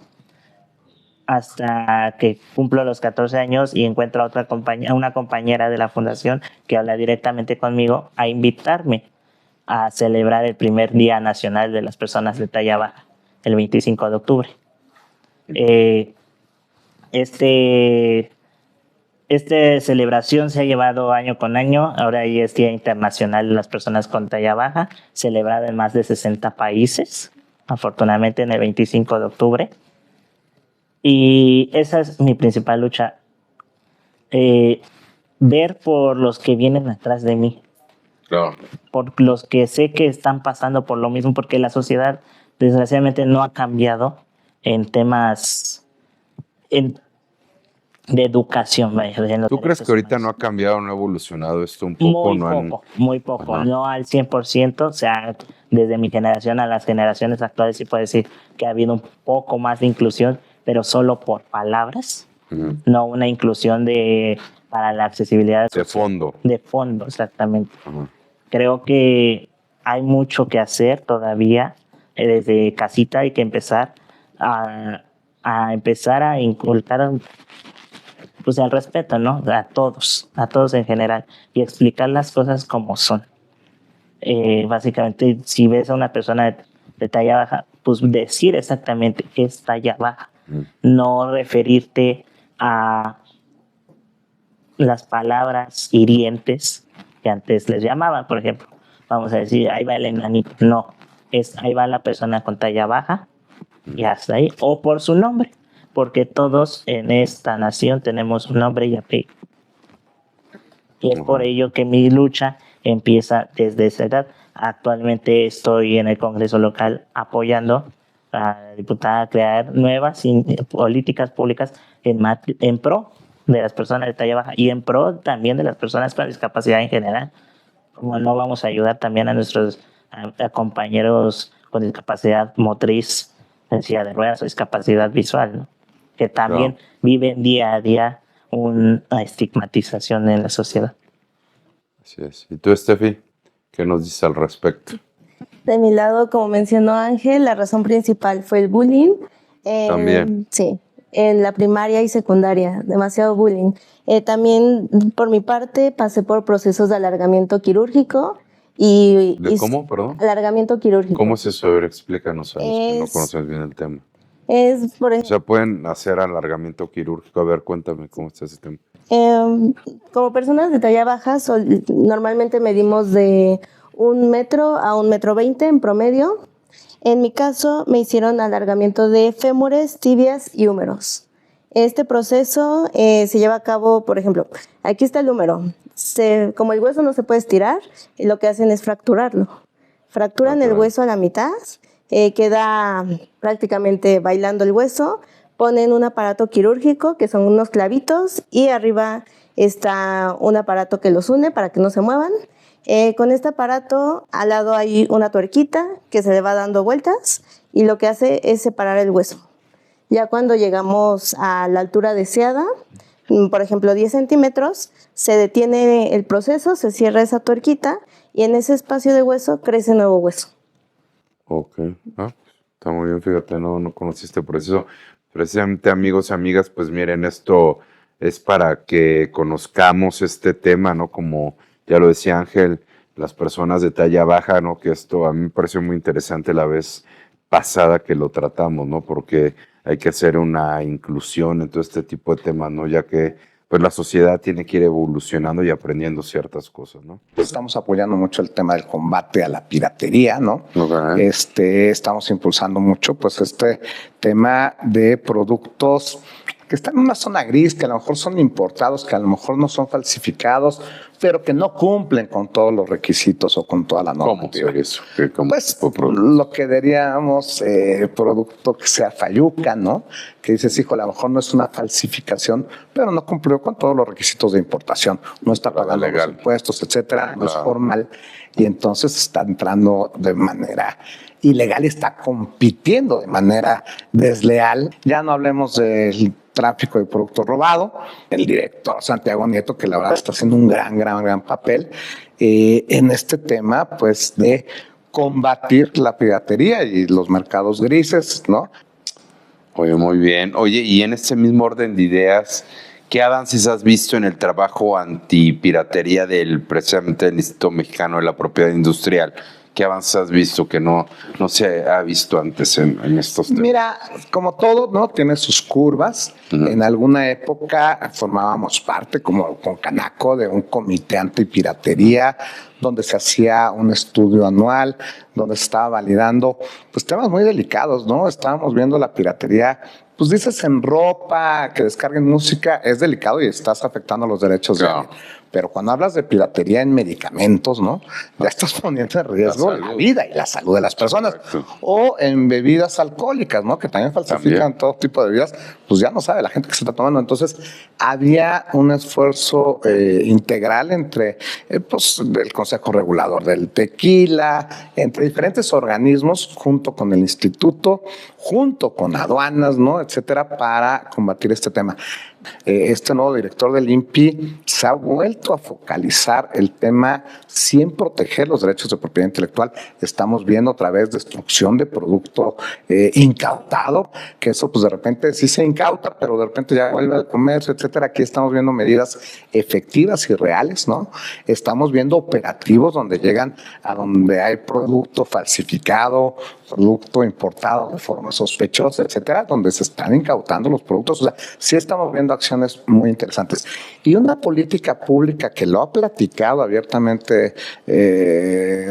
hasta que cumplo los 14 años y encuentro a una compañera de la fundación que habla directamente conmigo a invitarme a celebrar el primer Día Nacional de las Personas de Talla Baja, el 25 de octubre. Esta celebración se ha llevado año con año. Ahora ya es Día Internacional de las Personas con Talla Baja, celebrado en más de 60 países, afortunadamente en el 25 de octubre. Y esa es mi principal lucha, ver por los que vienen atrás de mí, Claro. por los que sé que están pasando por lo mismo, porque la sociedad desgraciadamente no ha cambiado en temas de educación. ¿Tú crees que ahorita no ha cambiado, no ha evolucionado esto un poco? Muy poco, Ajá. no al 100%, o sea, desde mi generación a las generaciones actuales sí puedo decir que ha habido un poco más de inclusión, pero solo por palabras, no una inclusión para la accesibilidad. De fondo. De fondo, exactamente. Ajá. Creo que hay mucho que hacer todavía, desde casita hay que empezar a inculcar pues el respeto, ¿no? A todos en general, y explicar las cosas como son. Básicamente, si ves a una persona de talla baja, pues decir exactamente qué es talla baja, no referirte a las palabras hirientes que antes les llamaban, por ejemplo, vamos a decir, ahí va el enanito. No, ahí va la persona con talla baja, y hasta ahí, o por su nombre, porque todos en esta nación tenemos un nombre y apellido. Y es por ello que mi lucha empieza desde esa edad. Actualmente estoy en el Congreso local apoyando a la diputada a crear nuevas políticas públicas en pro de las personas de talla baja y en pro también de las personas con discapacidad en general. Como no vamos a ayudar también a nuestros a compañeros con discapacidad motriz, en silla de ruedas o discapacidad visual, ¿no? Que también viven día a día una estigmatización en la sociedad. Así es. ¿Y tú, Steffi, qué nos dices al respecto? De mi lado, como mencionó Ángel, la razón principal fue el bullying. También. Sí, en la primaria y secundaria, demasiado bullying. También, por mi parte, pasé por procesos de alargamiento quirúrgico. ¿De cómo, perdón? Alargamiento quirúrgico. ¿Cómo es eso? A ver, explícanos a los que no conocemos bien el tema. Por ejemplo, O sea, pueden hacer alargamiento quirúrgico. A ver, cuéntame cómo está ese tema. como personas de talla baja, normalmente medimos de 1 metro a 1,20 m en promedio. En mi caso, me hicieron alargamiento de fémures, tibias y húmeros. Este proceso se lleva a cabo, por ejemplo, aquí está el húmero. Como el hueso no se puede estirar, lo que hacen es fracturarlo. Fracturan el hueso a la mitad, queda prácticamente bailando el hueso, ponen un aparato quirúrgico que son unos clavitos y arriba está un aparato que los une para que no se muevan. Con este aparato al lado hay una tuerquita que se le va dando vueltas y lo que hace es separar el hueso. Ya cuando llegamos a la altura deseada, por ejemplo 10 centímetros, se detiene el proceso, se cierra esa tuerquita y en ese espacio de hueso crece nuevo hueso. Ok, está muy bien, fíjate, no conocí este proceso. Precisamente, amigos y amigas, pues miren, esto es para que conozcamos este tema, ¿no? Como ya lo decía Ángel, las personas de talla baja, ¿no? Que esto a mí me pareció muy interesante la vez pasada que lo tratamos, ¿no? Porque hay que hacer una inclusión en todo este tipo de temas, ¿no? Ya que pues la sociedad tiene que ir evolucionando y aprendiendo ciertas cosas, ¿no? Estamos apoyando mucho el tema del combate a la piratería, ¿no? Okay. Estamos impulsando mucho, pues, este tema de productos que están en una zona gris, que a lo mejor son importados, que a lo mejor no son falsificados, pero que no cumplen con todos los requisitos o con toda la normativa. ¿Cómo eso? Pues lo que diríamos, producto que sea fayuca, ¿no? Que dices, hijo, a lo mejor no es una falsificación, pero no cumplió con todos los requisitos de importación, no está pagando los impuestos, etcétera, no es formal, y entonces está entrando de manera ilegal y está compitiendo de manera desleal. Ya no hablemos del tráfico de productos robados. El director Santiago Nieto, que la verdad está haciendo un gran papel en este tema, pues, de combatir la piratería y los mercados grises, ¿no? Oye, muy bien. Oye, y en este mismo orden de ideas, ¿qué avances has visto en el trabajo antipiratería precisamente del Instituto Mexicano de la Propiedad Industrial? ¿Qué avances has visto que no se ha visto antes en estos temas? Mira, como todo, ¿no? Tiene sus curvas. En alguna época formábamos parte, como con Canaco, de un comité antipiratería, donde se hacía un estudio anual, donde se estaba validando pues temas muy delicados, ¿no? Estábamos viendo la piratería. Pues dices en ropa, que descarguen música, es delicado y estás afectando los derechos de alguien. Pero cuando hablas de piratería en medicamentos, ¿no? Ya estás poniendo en riesgo la vida y la salud de las personas. Correcto. O en bebidas alcohólicas, ¿no? Que también falsifican todo tipo de bebidas. Pues ya no sabe la gente que se está tomando. Entonces, había un esfuerzo integral entre pues, el Consejo Regulador del Tequila, entre diferentes organismos, junto con el instituto, junto con aduanas, ¿no? Etcétera, para combatir este tema. Este nuevo director del INPI se ha vuelto a focalizar el tema sin proteger los derechos de propiedad intelectual. Estamos viendo otra vez destrucción de producto incautado, que eso pues de repente sí se incauta, pero de repente ya vuelve al comercio, etcétera. Aquí estamos viendo medidas efectivas y reales, ¿no? Estamos viendo operativos donde llegan a donde hay producto falsificado, producto importado de forma sospechosa, etcétera, donde se están incautando los productos. O sea, sí estamos viendo acciones muy interesantes. Y una política pública que lo ha platicado abiertamente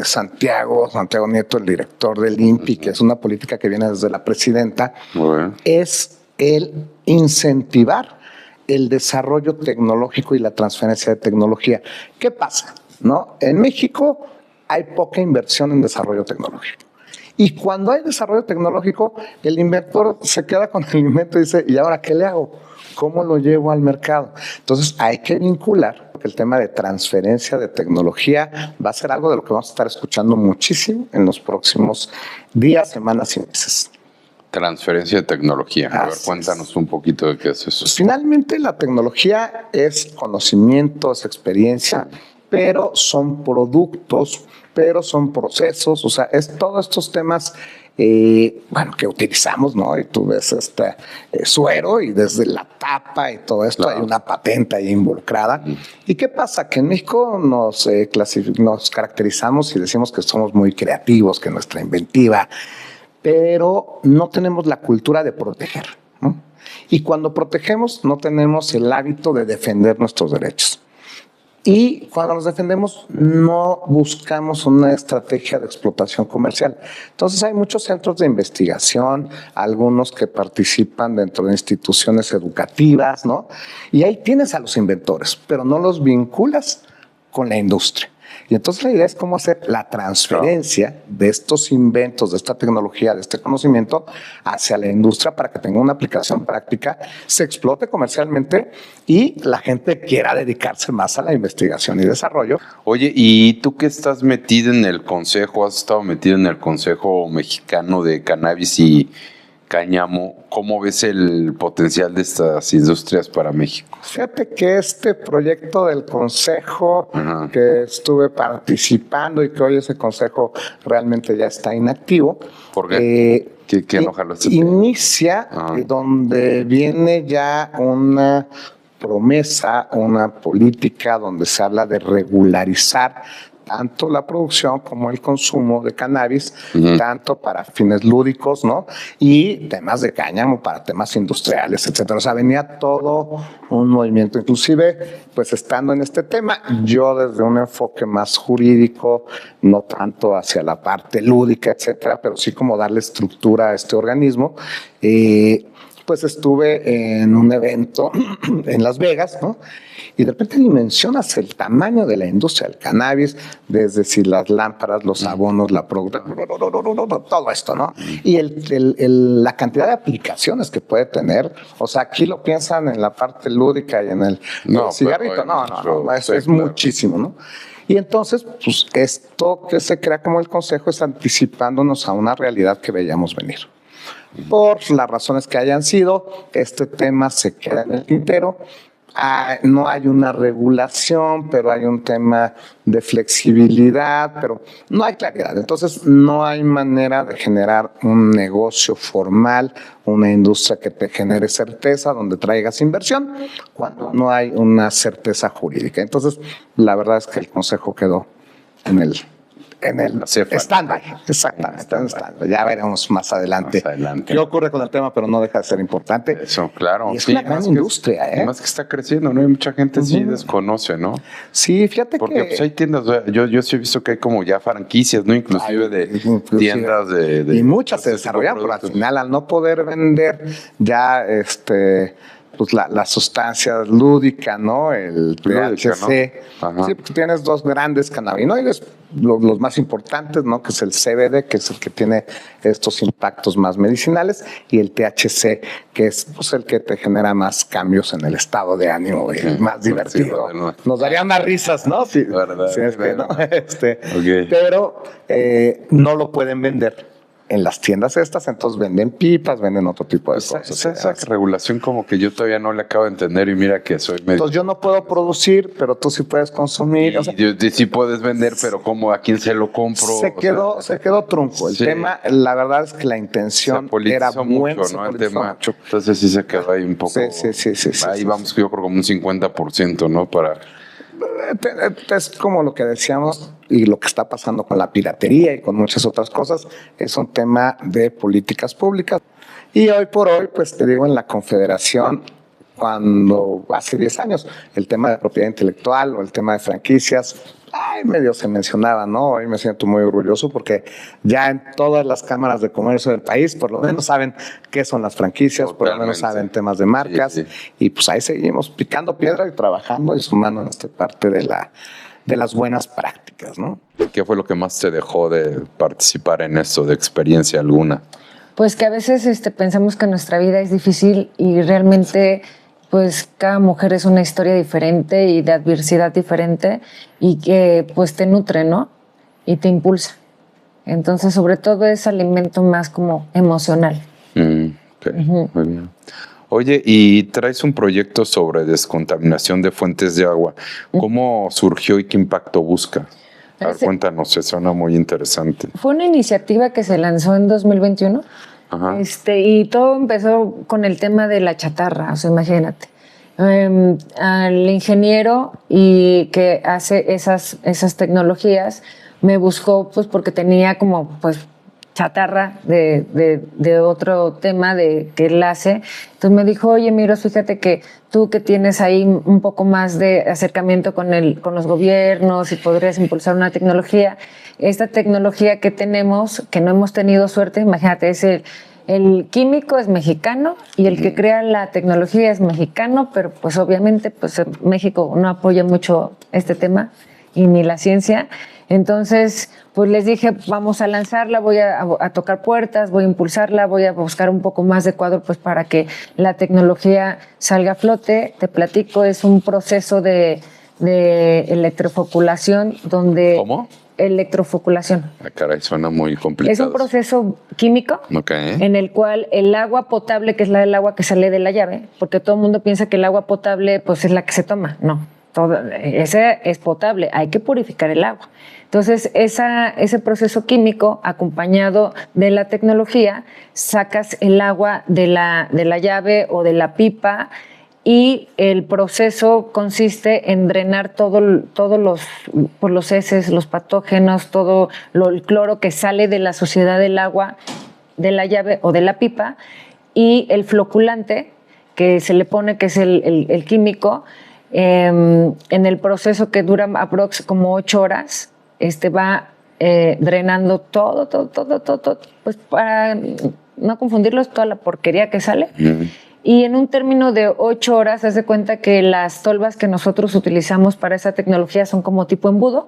Santiago Nieto, el director del INPI, que es una política que viene desde la presidenta, es el incentivar el desarrollo tecnológico y la transferencia de tecnología. ¿Qué pasa? ¿No? En México hay poca inversión en desarrollo tecnológico. Y cuando hay desarrollo tecnológico, el inventor se queda con el invento y dice, ¿y ahora qué le hago? ¿Cómo lo llevo al mercado? Entonces hay que vincular, porque el tema de transferencia de tecnología va a ser algo de lo que vamos a estar escuchando muchísimo en los próximos días, semanas y meses. Transferencia de tecnología. A ver, cuéntanos un poquito de qué es eso. Pues finalmente la tecnología es conocimiento, es experiencia, pero son productos, pero son procesos, o sea, es todos estos temas bueno, que utilizamos, ¿no? Y tú ves este suero y desde la tapa y todo esto hay una patente ahí involucrada. ¿Y qué pasa? Que en México nos caracterizamos y decimos que somos muy creativos, que nuestra inventiva, pero no tenemos la cultura de proteger, ¿no? Y cuando protegemos no tenemos el hábito de defender nuestros derechos. Y cuando los defendemos, no buscamos una estrategia de explotación comercial. Entonces hay muchos centros de investigación, algunos que participan dentro de instituciones educativas, ¿no? Y ahí tienes a los inventores, pero no los vinculas con la industria. Y entonces la idea es cómo hacer la transferencia de estos inventos, de esta tecnología, de este conocimiento hacia la industria para que tenga una aplicación práctica, se explote comercialmente y la gente quiera dedicarse más a la investigación y desarrollo. Oye, ¿y tú que estás metido en el consejo, has estado metido en el Consejo Mexicano de Cannabis y Cáñamo, cómo ves el potencial de estas industrias para México? Fíjate que este proyecto del consejo que estuve participando y que hoy ese consejo realmente ya está inactivo. ¿Por qué? ¿Qué enojarlo? Inicia donde viene ya una promesa, una política donde se habla de regularizar tanto la producción como el consumo de cannabis, tanto para fines lúdicos, ¿no? Y temas de cáñamo para temas industriales, etcétera. O sea, venía todo un movimiento. Inclusive, pues estando en este tema, yo desde un enfoque más jurídico, no tanto hacia la parte lúdica, etcétera, pero sí como darle estructura a este organismo, pues estuve en un evento en Las Vegas, ¿no? Y de repente dimensionas el tamaño de la industria del cannabis, desde si las lámparas, los abonos, la producción, todo esto, ¿no? Y la cantidad de aplicaciones que puede tener. O sea, aquí lo piensan en la parte lúdica y en el cigarrito. No, es muchísimo, ¿no? Y entonces, pues esto que se crea como el consejo es anticipándonos a una realidad que veíamos venir. Por las razones que hayan sido, este tema se queda en el tintero. No hay una regulación, pero hay un tema de flexibilidad, pero no hay claridad. Entonces, no hay manera de generar un negocio formal, una industria que te genere certeza, donde traigas inversión, cuando no hay una certeza jurídica. Entonces, la verdad es que el consejo quedó en en el stand-by. Exactamente, en stand-by. Ya veremos más adelante qué ocurre con el tema, pero no deja de ser importante. Eso, claro. Y es una gran industria, ¿eh? Además que está creciendo, ¿no? Hay mucha gente sí desconoce, ¿no? Sí, fíjate porque pues, hay tiendas, yo sí he visto que hay como ya franquicias, ¿no? Inclusive tiendas de y muchas se desarrollan, pero al final al no poder vender ya pues la sustancia lúdica, ¿no? El THC. ¿no? Sí, porque tienes dos grandes cannabinoides, los más importantes, ¿no? Que es el CBD, que es el que tiene estos impactos más medicinales, y el THC, que es pues, el que te genera más cambios en el estado de ánimo, más divertido. Sí, nos daría unas risas, ¿no? Sí, sí, es que, ¿no? Pero no lo pueden vender en las tiendas estas, entonces venden pipas, venden otro tipo de cosas. Esa regulación como que yo todavía no le acabo de entender y mira que soy medio... Entonces yo no puedo producir, pero tú sí puedes consumir. O sea, sí puedes vender, pero ¿cómo? ¿A quién se lo compro? Se quedó trunco. El tema, la verdad es que la intención era buena. ¿no? El tema. Mucho. Entonces sí se quedó ahí un poco... Sí. Ahí vamos, yo creo como un 50%, ¿no? Es como lo que decíamos y lo que está pasando con la piratería y con muchas otras cosas, es un tema de políticas públicas. Y hoy por hoy, pues te digo, en la Confederación, cuando hace 10 años, el tema de propiedad intelectual o el tema de franquicias, medio se mencionaba, ¿no? Hoy me siento muy orgulloso porque ya en todas las cámaras de comercio del país, por lo menos saben qué son las franquicias, por lo menos saben temas de marcas, y pues ahí seguimos picando piedra y trabajando y sumando en esta parte de las buenas prácticas, ¿no? ¿Qué fue lo que más te dejó de participar en esto, de experiencia alguna? Pues que a veces pensamos que nuestra vida es difícil y realmente pues cada mujer es una historia diferente y de adversidad diferente y que pues te nutre, ¿no? Y te impulsa. Entonces, sobre todo es alimento más como emocional. Okay. Muy bien. Oye, y traes un proyecto sobre descontaminación de fuentes de agua. ¿Cómo surgió y qué impacto busca? A ver, cuéntanos, se suena muy interesante. Fue una iniciativa que se lanzó en 2021. Ajá. Y todo empezó con el tema de la chatarra, o sea, imagínate. Al ingeniero y que hace esas tecnologías me buscó pues porque tenía como pues chatarra de otro tema que él hace. Entonces me dijo, oye, Miros, fíjate que tú que tienes ahí un poco más de acercamiento con los gobiernos y podrías impulsar una tecnología. Esta tecnología que tenemos, que no hemos tenido suerte, imagínate, es el químico es mexicano y el que crea la tecnología es mexicano, pero pues obviamente pues México no apoya mucho este tema y ni la ciencia. Entonces, pues les dije, vamos a lanzarla, voy a tocar puertas, voy a impulsarla, voy a buscar un poco más de cuadro pues para que la tecnología salga a flote. Te platico, es un proceso de electrofoculación donde... ¿Cómo? Electrofoculación. Caray, suena muy complicado. Es un proceso químico en el cual el agua potable, que es el agua que sale de la llave, porque todo el mundo piensa que el agua potable pues es la que se toma. No, ese es potable, hay que purificar el agua. Entonces, ese proceso químico acompañado de la tecnología, sacas el agua de la llave o de la pipa y el proceso consiste en drenar todos los heces, los patógenos, todo el cloro que sale de la suciedad del agua, de la llave o de la pipa, y el floculante que se le pone, que es el químico, en el proceso que dura aproximadamente como 8 horas, va drenando todo, pues para no confundirlos, toda la porquería que sale. Y en un término de 8 horas, haz de cuenta que las tolvas que nosotros utilizamos para esa tecnología son como tipo embudo.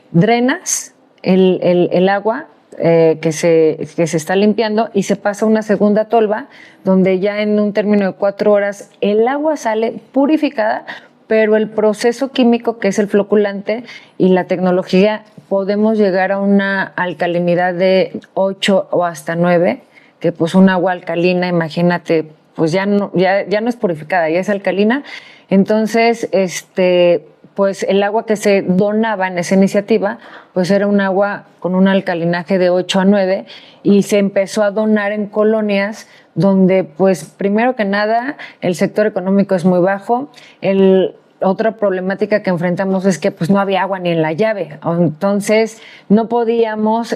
Drenas el agua que se está limpiando y se pasa a una segunda tolva donde ya en un término de 4 horas el agua sale purificada, pero el proceso químico, que es el floculante, y la tecnología, podemos llegar a una alcalinidad de 8 o hasta 9, que pues un agua alcalina, imagínate, pues ya no es purificada, ya es alcalina. Entonces, pues el agua que se donaba en esa iniciativa, pues era un agua con un alcalinaje de 8 a 9 y se empezó a donar en colonias donde, pues, primero que nada, el sector económico es muy bajo, otra problemática que enfrentamos es que pues no había agua ni en la llave, entonces no podíamos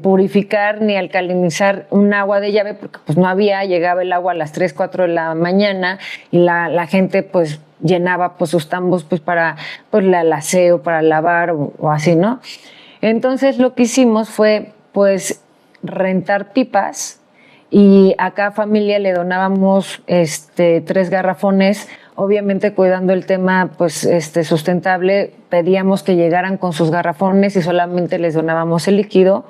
purificar ni alcalinizar un agua de llave porque pues no había, llegaba el agua a las 3, 4 de la mañana y la gente pues llenaba pues sus tambos pues para pues el aseo, para lavar o así, ¿no? Entonces lo que hicimos fue pues rentar pipas y a cada familia le donábamos 3 garrafones, obviamente cuidando el tema pues sustentable. Pedíamos que llegaran con sus garrafones y solamente les donábamos el líquido.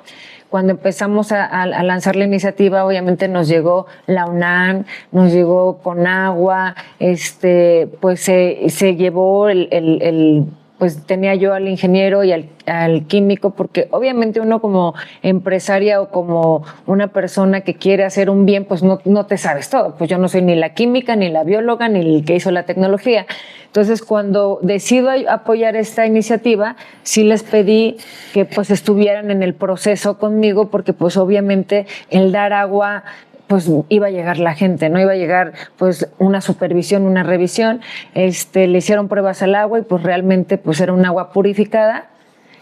Cuando empezamos a lanzar la iniciativa, obviamente nos llegó la UNAM, nos llegó Conagua, pues se llevó pues tenía yo al ingeniero y al químico, porque obviamente uno como empresaria o como una persona que quiere hacer un bien, pues no te sabes todo. Pues yo no soy ni la química, ni la bióloga, ni el que hizo la tecnología. Entonces, cuando decido apoyar esta iniciativa, sí les pedí que pues estuvieran en el proceso conmigo, porque pues obviamente el dar agua pues iba a llegar la gente, ¿no? Iba a llegar pues una supervisión, una revisión, le hicieron pruebas al agua y pues realmente pues era un agua purificada,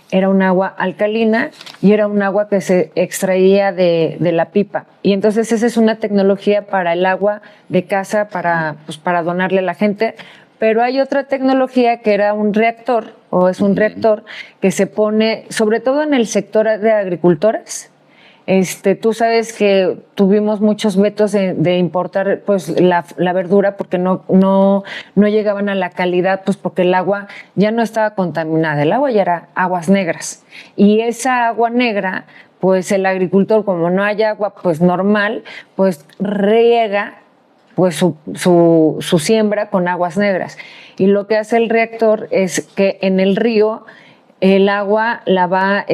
era un agua alcalina y era un agua que se extraía de la pipa. Y entonces esa es una tecnología para el agua de casa, para donarle a la gente. Pero hay otra tecnología que era un reactor, o es un reactor, que se pone, sobre todo en el sector de agricultores. Tú sabes que tuvimos muchos vetos de importar pues la verdura porque no llegaban a la calidad, pues porque el agua ya no estaba contaminada, el agua ya era aguas negras. Y esa agua negra, pues el agricultor, como no hay agua pues normal, pues riega pues su siembra con aguas negras. Y lo que hace el reactor es que en el río el agua la va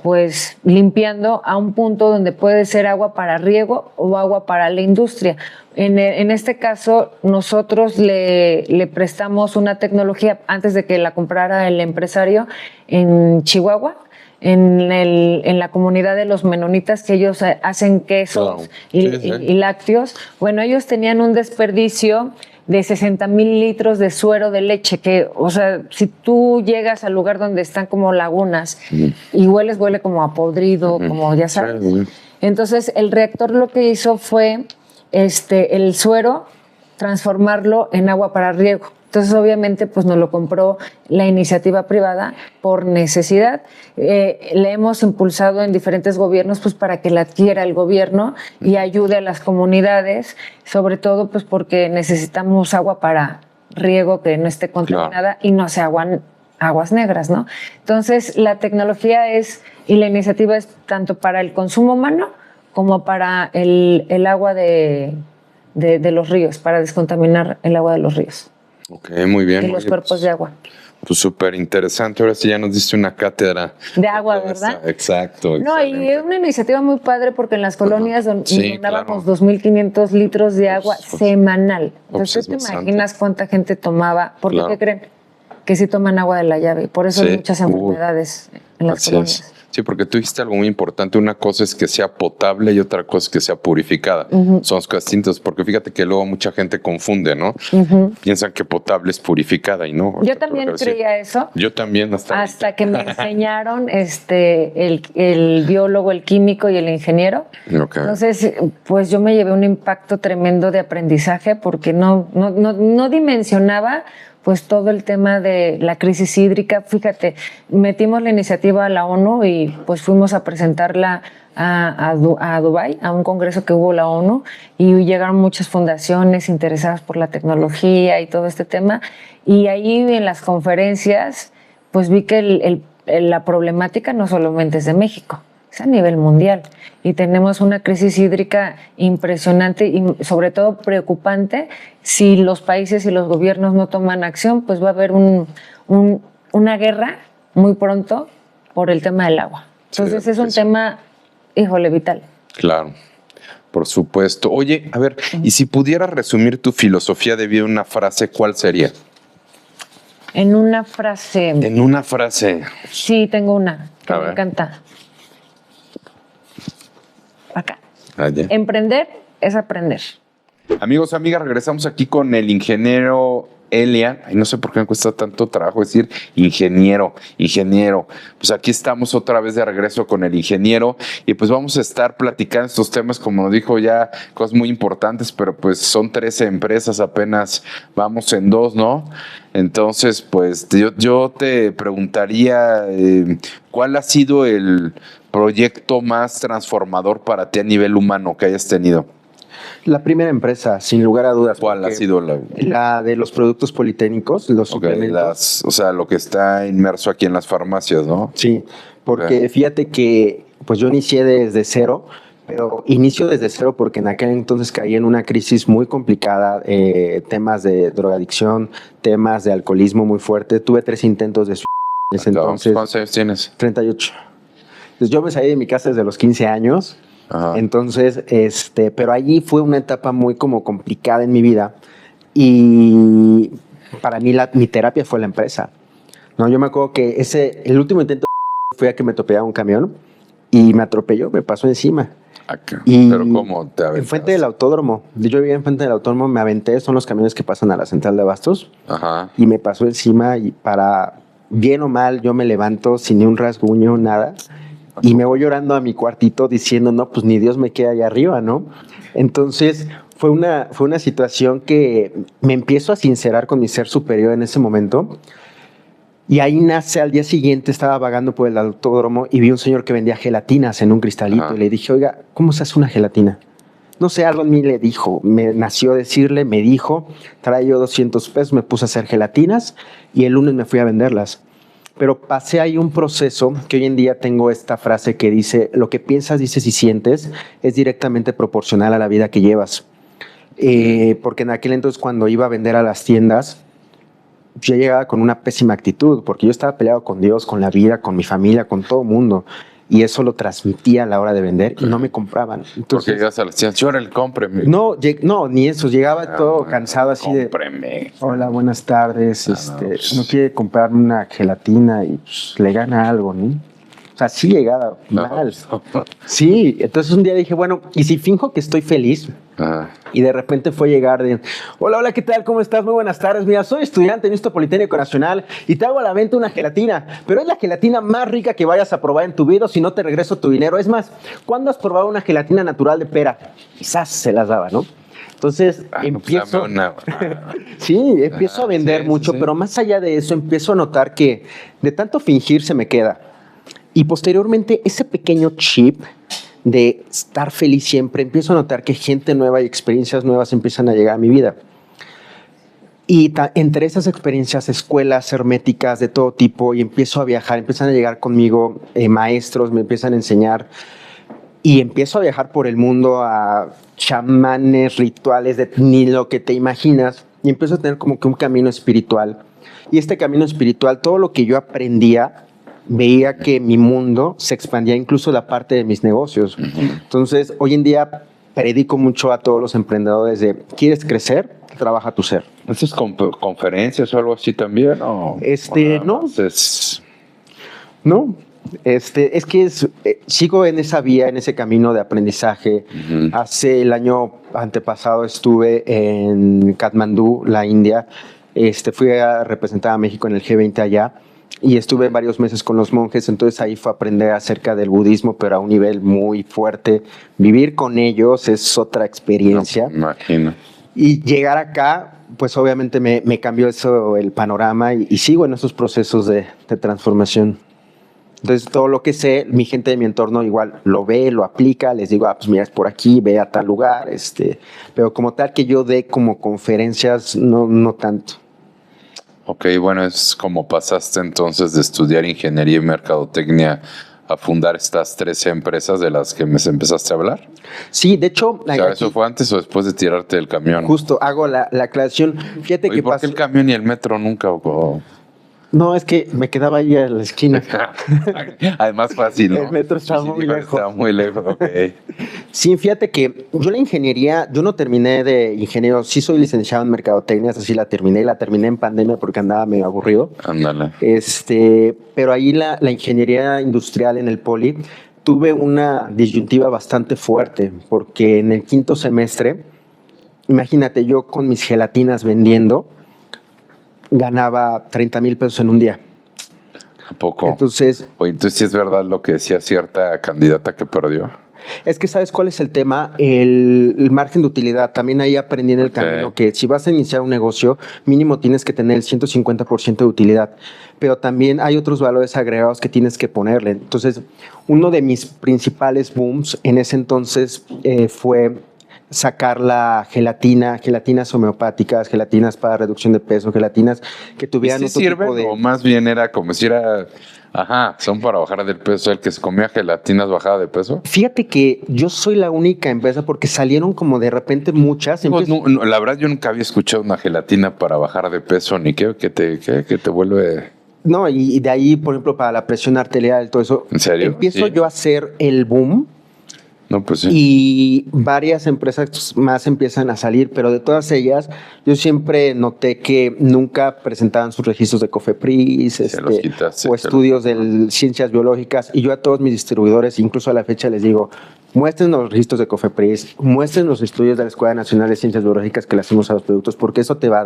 pues limpiando a un punto donde puede ser agua para riego o agua para la industria. En este caso, nosotros le prestamos una tecnología antes de que la comprara el empresario en Chihuahua, en la comunidad de los menonitas, que ellos hacen quesos y lácteos. Bueno, ellos tenían un desperdicio de 60,000 litros de suero de leche, que, o sea, si tú llegas al lugar donde están como lagunas y huele como a podrido, como ya sabes. Entonces, el reactor lo que hizo fue el suero transformarlo en agua para riego. Entonces, obviamente, pues nos lo compró la iniciativa privada por necesidad. Le hemos impulsado en diferentes gobiernos pues para que la adquiera el gobierno y ayude a las comunidades, sobre todo pues porque necesitamos agua para riego que no esté contaminada y no sea aguas negras, ¿no? Entonces, la tecnología y la iniciativa es tanto para el consumo humano como para el agua de los ríos, para descontaminar el agua de los ríos. Ok, muy bien. Y los cuerpos de agua. Pues súper interesante. Ahora sí ya nos diste una cátedra. De agua, ¿verdad? Exacto. No, y es una iniciativa muy padre porque en las colonias donábamos 2,500 litros de agua semanal. Entonces, ¿tú te imaginas cuánta gente tomaba? Porque, ¿qué creen? Que sí toman agua de la llave. Por eso hay muchas enfermedades en las colonias. Sí, porque tú dijiste algo muy importante. Una cosa es que sea potable y otra cosa es que sea purificada. Son cosas distintas, porque fíjate que luego mucha gente confunde, ¿no? Piensan que potable es purificada y no. Yo también creía eso. Yo también hasta que me enseñaron el biólogo, el químico y el ingeniero. Okay. Entonces, pues yo me llevé un impacto tremendo de aprendizaje porque no dimensionaba pues todo el tema de la crisis hídrica. Fíjate, metimos la iniciativa a la ONU y pues fuimos a presentarla a Dubái, a un congreso que hubo la ONU, y llegaron muchas fundaciones interesadas por la tecnología y todo este tema. Y ahí en las conferencias pues vi que la problemática no solamente es de México, es a nivel mundial. Y tenemos una crisis hídrica impresionante y sobre todo preocupante. Si los países y los gobiernos no toman acción, pues va a haber una guerra muy pronto por el tema del agua. Entonces es un tema, híjole, vital. Claro, por supuesto. Oye, a ver, y si pudieras resumir tu filosofía de vida en una frase, ¿cuál sería? En una frase. En una frase. Sí, tengo una que me encanta. Acá. Allá. Emprender es aprender. Amigos, amigas, regresamos aquí con el ingeniero Elian, no sé por qué me cuesta tanto trabajo decir ingeniero. Pues aquí estamos otra vez de regreso con el ingeniero y pues vamos a estar platicando estos temas, como nos dijo ya, cosas muy importantes, pero pues son 13 empresas, apenas vamos en 2, ¿no? Entonces, pues yo te preguntaría, ¿cuál ha sido el proyecto más transformador para ti a nivel humano que hayas tenido? La primera empresa, sin lugar a dudas. ¿Cuál ha sido la de los productos politécnicos, los suplementos? O sea, lo que está inmerso aquí en las farmacias, ¿no? Sí, porque fíjate que pues yo inicié desde cero, pero inicio desde cero porque en aquel entonces caí en una crisis muy complicada, temas de drogadicción, temas de alcoholismo muy fuerte. Tuve 3 intentos de suicidio. Entonces, ¿cuántos años tienes? 38. Entonces yo me salí de mi casa desde los 15 años. Ajá. Entonces, pero allí fue una etapa muy como complicada en mi vida y para mí mi terapia fue la empresa. No, yo me acuerdo que el último intento fue a que me atropellara un camión y me atropelló, me pasó encima. ¿Pero cómo te aventaste? Enfrente del autódromo. Yo vivía enfrente del autódromo, me aventé, son los camiones que pasan a la central de abastos. Ajá. Y me pasó encima y para bien o mal yo me levanto sin ni un rasguño, nada. Y me voy llorando a mi cuartito diciendo, no, pues ni Dios me queda allá arriba, ¿no? Entonces fue una situación que me empiezo a sincerar con mi ser superior en ese momento. Y ahí nace, al día siguiente estaba vagando por el autódromo y vi un señor que vendía gelatinas en un cristalito. Ajá. Y le dije, oiga, ¿cómo se hace una gelatina? No sé, algo en mí le dijo, me nació decirle, me dijo, trae yo 200 pesos, me puse a hacer gelatinas y el lunes me fui a venderlas. Pero pasé ahí un proceso que hoy en día tengo esta frase que dice, lo que piensas, dices y sientes es directamente proporcional a la vida que llevas. Porque en aquel entonces cuando iba a vender a las tiendas, yo llegaba con una pésima actitud, porque yo estaba peleado con Dios, con la vida, con mi familia, con todo el mundo. Y eso lo transmitía a la hora de vender y no me compraban. Entonces, porque llegas a la tienda, órale, cómpreme. No, ni eso. Llegaba todo cansado así cómpreme. De... Hola, buenas tardes. No quiere comprarme una gelatina y pues, le gana algo, ¿no? O sea, sí llegaba mal. Sí, entonces un día dije, bueno, ¿y si finjo que estoy feliz? Ajá. Y de repente fue llegar de, hola, ¿qué tal? ¿Cómo estás? Muy buenas tardes. Mira, soy estudiante en Instituto Politécnico Nacional y te hago a la venta una gelatina, pero es la gelatina más rica que vayas a probar en tu vida, si no te regreso tu dinero. Es más, ¿cuándo has probado una gelatina natural de pera? Quizás se las daba, ¿no? Entonces empiezo, empiezo a vender mucho, pero más allá de eso empiezo a notar que de tanto fingir se me queda. Y posteriormente ese pequeño chip de estar feliz siempre, empiezo a notar que gente nueva y experiencias nuevas empiezan a llegar a mi vida. Y entre esas experiencias, escuelas herméticas de todo tipo, y empiezo a viajar, empiezan a llegar conmigo maestros, me empiezan a enseñar, y empiezo a viajar por el mundo a chamanes, rituales, de ni lo que te imaginas, y empiezo a tener como que un camino espiritual. Y este camino espiritual, todo lo que yo aprendía, veía que mi mundo se expandía incluso la parte de mis negocios. Entonces, hoy en día predico mucho a todos los emprendedores de, ¿quieres crecer? Trabaja tu ser. ¿Estas conferencias o algo así también? ¿O no. No. Es que sigo en esa vía, en ese camino de aprendizaje. Hace el año antepasado estuve en Katmandú, la India. Fui a representar a México en el G20 allá. Y estuve varios meses con los monjes, entonces ahí fue a aprender acerca del budismo, pero a un nivel muy fuerte. Vivir con ellos es otra experiencia. No, me imagino. Y llegar acá, pues obviamente me cambió eso, el panorama, y sigo en esos procesos de transformación. Entonces todo lo que sé, mi gente de mi entorno igual lo ve, lo aplica, les digo, pues mira, es por aquí, ve a tal lugar, pero como tal que yo dé como conferencias, no tanto. Ok, bueno, es como pasaste entonces de estudiar ingeniería y mercadotecnia a fundar estas 13 empresas de las que me empezaste a hablar. Sí, de hecho... O sea, ¿eso fue antes o después de tirarte del camión? Justo, hago la aclaración. Fíjate que ¿por qué el camión y el metro nunca? No, es que me quedaba ahí a la esquina. Además fácil, ¿no? El metro estaba muy lejos. Estaba muy lejos, ok. Sí, fíjate que yo la ingeniería, yo no terminé de ingeniero, sí soy licenciado en mercadotecnia, así la terminé en pandemia porque andaba medio aburrido. Ándale. Pero ahí la ingeniería industrial en el Poli, tuve una disyuntiva bastante fuerte, porque en el 5º semestre, imagínate yo con mis gelatinas vendiendo, ganaba 30,000 pesos en un día. ¿A poco? Entonces, Oye, entonces sí es verdad lo que decía cierta candidata que perdió. es que ¿sabes cuál es el tema? El margen de utilidad. También ahí aprendí en el camino que si vas a iniciar un negocio, mínimo tienes que tener el 150% de utilidad. Pero también hay otros valores agregados que tienes que ponerle. Entonces, uno de mis principales booms en ese entonces fue sacar la gelatinas homeopáticas, gelatinas para reducción de peso, gelatinas que tuvieran ¿Sí otro sirven? tipo de... O más bien era como si era... Ajá, son para bajar del peso. El que se comía gelatinas bajaba de peso. Fíjate que yo soy la única empresa porque salieron como de repente muchas. La verdad yo nunca había escuchado una gelatina para bajar de peso, ni que te vuelve... No, y de ahí, por ejemplo, para la presión arterial, todo eso. ¿En serio? Empiezo ¿Sí? yo a hacer el boom. No, pues sí. Y varias empresas más empiezan a salir, pero de todas ellas, yo siempre noté que nunca presentaban sus registros de COFEPRIS, los quitaste, o estudios de ciencias biológicas. Y yo a todos mis distribuidores, incluso a la fecha, les digo, muestren los registros de COFEPRIS, muestren los estudios de la Escuela Nacional de Ciencias Biológicas que le hacemos a los productos, porque eso le va a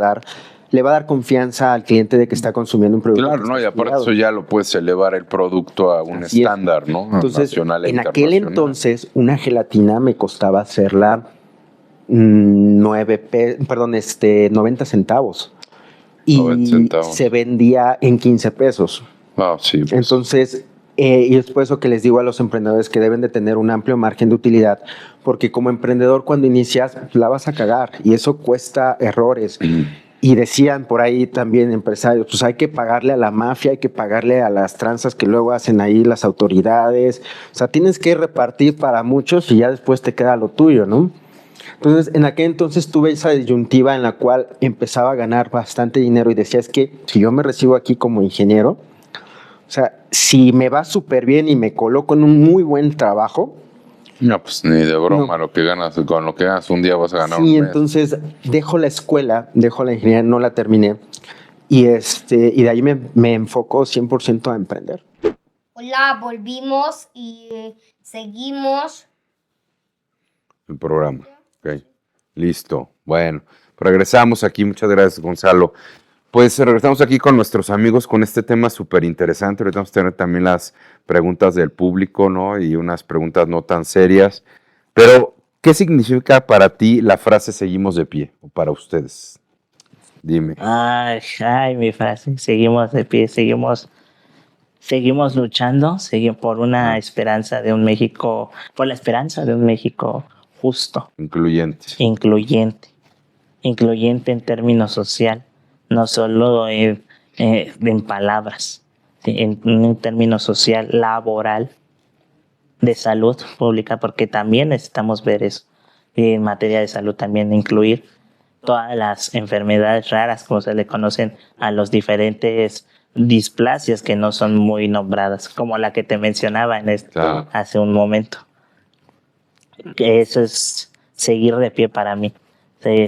dar confianza al cliente de que está consumiendo un producto. Claro, ¿no? Y aparte eso ya lo puedes elevar el producto a un estándar, ¿no? Entonces, Nacional e en aquel internacional. entonces, una gelatina me costaba hacerla 90 centavos. Y 90 centavos. se vendía en 15 pesos. Ah, sí. Pues. Entonces, y es por eso que les digo a los emprendedores que deben de tener un amplio margen de utilidad, porque como emprendedor cuando inicias, la vas a cagar y eso cuesta errores. Y decían por ahí también empresarios, pues hay que pagarle a la mafia, hay que pagarle a las tranzas que luego hacen ahí las autoridades. O sea, tienes que repartir para muchos y ya después te queda lo tuyo, ¿no? Entonces, en aquel entonces tuve esa disyuntiva en la cual empezaba a ganar bastante dinero y decía, es que si yo me recibo aquí como ingeniero, o sea, si me va súper bien y me coloco en un muy buen trabajo. No, pues ni de broma, No. con lo que ganas un día vas a ganar Sí, un mes. entonces dejo la escuela, dejo la ingeniería, no la terminé y de ahí me enfoco 100% a emprender. Hola, volvimos y seguimos. El programa. Ok. Listo. Bueno, regresamos aquí. Muchas gracias, Gonzalo. Pues regresamos aquí con nuestros amigos con este tema súper interesante. Ahorita vamos a tener también las preguntas del público, ¿no? Y unas preguntas no tan serias. Pero, ¿qué significa para ti la frase seguimos de pie? O para ustedes. Dime. Ay, mi frase. Seguimos de pie, seguimos luchando, seguimos por una esperanza de un México, por la esperanza de un México justo. Incluyente en términos social, no solo en palabras, en términos social, laboral, de salud pública, porque también necesitamos ver eso. Y en materia de salud también incluir todas las enfermedades raras, como se le conocen a los diferentes displasias que no son muy nombradas, como la que te mencionaba hace un momento. Que eso es seguir de pie para mí,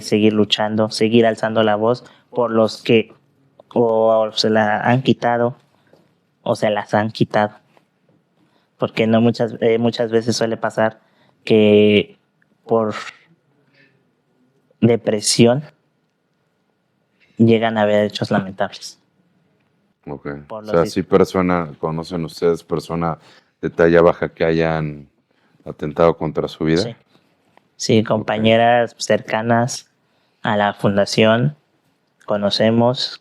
seguir luchando, seguir alzando la voz por los que o se la han quitado o se las han quitado. Porque no muchas veces suele pasar que por depresión llegan a haber hechos lamentables. Ok. O sea, sí conocen ustedes persona de talla baja que hayan atentado contra su vida. Sí, compañeras cercanas a la fundación, conocemos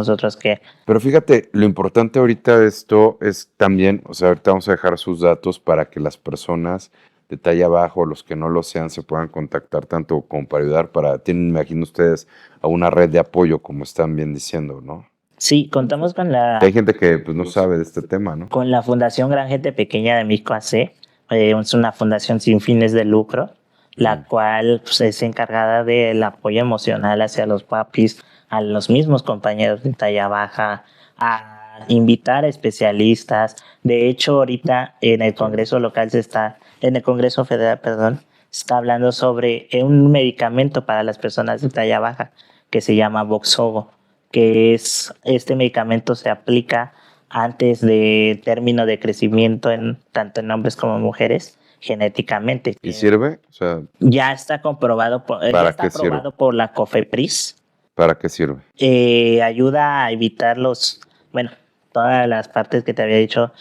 otros que... Pero fíjate, lo importante ahorita de esto es también, o sea, ahorita vamos a dejar sus datos para que las personas de talla baja o los que no lo sean se puedan contactar tanto como para ayudar, tienen, me imagino ustedes, a una red de apoyo, como están bien diciendo, ¿no? Sí, contamos con la... Hay gente que pues no sabe de este tema, ¿no? Con la Fundación Gran Gente Pequeña de México AC, es una fundación sin fines de lucro, la cual pues, es encargada del apoyo emocional hacia los papis, a los mismos compañeros de talla baja, a invitar a especialistas. De hecho, ahorita en el Congreso local en el Congreso Federal, se está hablando sobre un medicamento para las personas de talla baja que se llama Voxzogo, que este medicamento se aplica antes de término de crecimiento tanto en hombres como mujeres genéticamente. ¿Y sirve? O sea, ya está comprobado por la COFEPRIS ¿Para qué sirve? Ayuda a evitar todas las partes que te había dicho,